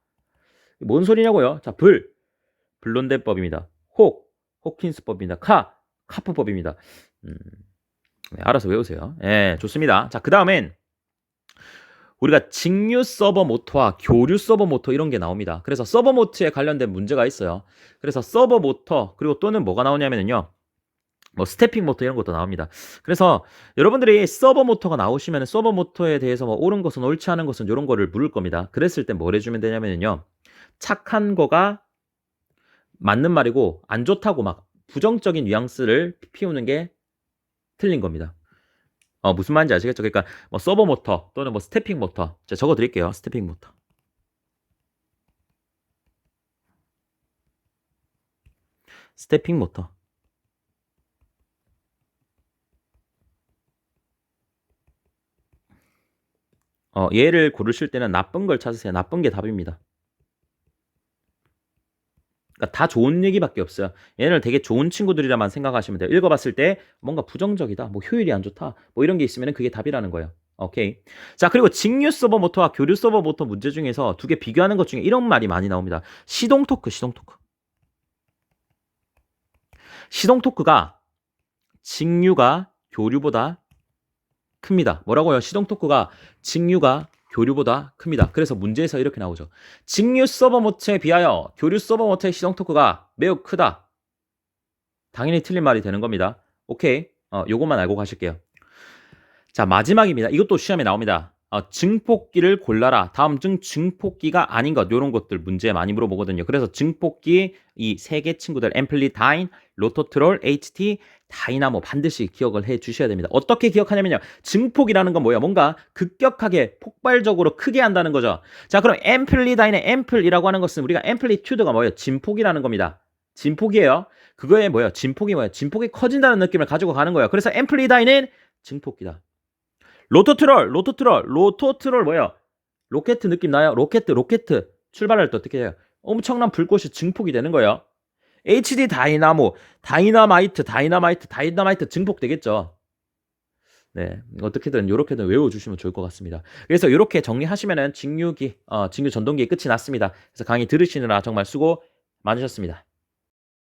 뭔 소리냐고요? 자, 블론델법입니다. 호킨스법입니다. 카프법입니다. 네, 알아서 외우세요. 예, 좋습니다. 자, 그 다음엔 우리가 직류 서버 모터와 교류 서버 모터 이런 게 나옵니다. 그래서 서버 모터에 관련된 문제가 있어요. 그래서 서버 모터 그리고 또는 뭐가 나오냐면요. 뭐 스태핑 모터 이런 것도 나옵니다. 그래서 여러분들이 서버 모터가 나오시면 서버 모터에 대해서 뭐 옳은 것은 옳지 않은 것은 이런 거를 물을 겁니다. 그랬을 때 뭘 해주면 되냐면요. 착한 거가 맞는 말이고 안 좋다고 막 부정적인 뉘앙스를 피우는 게 틀린 겁니다. 무슨 말인지 아시겠죠? 그러니까 뭐 서버 모터 또는 뭐 스태핑 모터. 제가 적어 드릴게요. 스태핑 모터. 스태핑 모터. 얘를 고르실 때는 나쁜 걸 찾으세요. 나쁜 게 답입니다. 그러니까 다 좋은 얘기밖에 없어요. 얘네를 되게 좋은 친구들이라만 생각하시면 돼요. 읽어봤을 때 뭔가 부정적이다, 뭐 효율이 안 좋다, 뭐 이런 게 있으면 그게 답이라는 거예요. 오케이. 자, 그리고 직류 서버 모터와 교류 서버 모터 문제 중에서 두 개 비교하는 것 중에 이런 말이 많이 나옵니다. 시동 토크, 시동 토크. 시동 토크가 직류가 교류보다 큽니다. 뭐라고요? 시동 토크가 직류가 교류보다 큽니다. 그래서 문제에서 이렇게 나오죠. 직류 서버 모터에 비하여 교류 서버 모터의 시동 토크가 매우 크다. 당연히 틀린 말이 되는 겁니다. 오케이. 요것만 알고 가실게요. 자, 마지막입니다. 이것도 시험에 나옵니다. 증폭기를 골라라. 다음 중 증폭기가 아닌 것. 이런 것들 문제 많이 물어보거든요. 그래서 증폭기 이 세 개 친구들 앰플리다인, 로토트롤, HT, 다이나모 반드시 기억을 해 주셔야 됩니다. 어떻게 기억하냐면요. 증폭이라는 건 뭐예요? 뭔가 급격하게 폭발적으로 크게 한다는 거죠. 자, 그럼 앰플리다인의 앰플이라고 하는 것은 우리가 앰플리튜드가 뭐예요? 진폭이라는 겁니다. 진폭이에요. 그거에 뭐예요? 진폭이 뭐예요? 진폭이 커진다는 느낌을 가지고 가는 거예요. 그래서 앰플리다인은 증폭기다. 로토트롤 뭐예요? 로켓 느낌 나요? 로켓 출발할 때 어떻게 해요? 엄청난 불꽃이 증폭이 되는 거예요. HD 다이나모, 다이나마이트 증폭되겠죠. 네, 어떻게든 요렇게든 외워주시면 좋을 것 같습니다. 그래서 이렇게 정리하시면은 직류 전동기의 끝이 났습니다. 그래서 강의 들으시느라 정말 수고 많으셨습니다.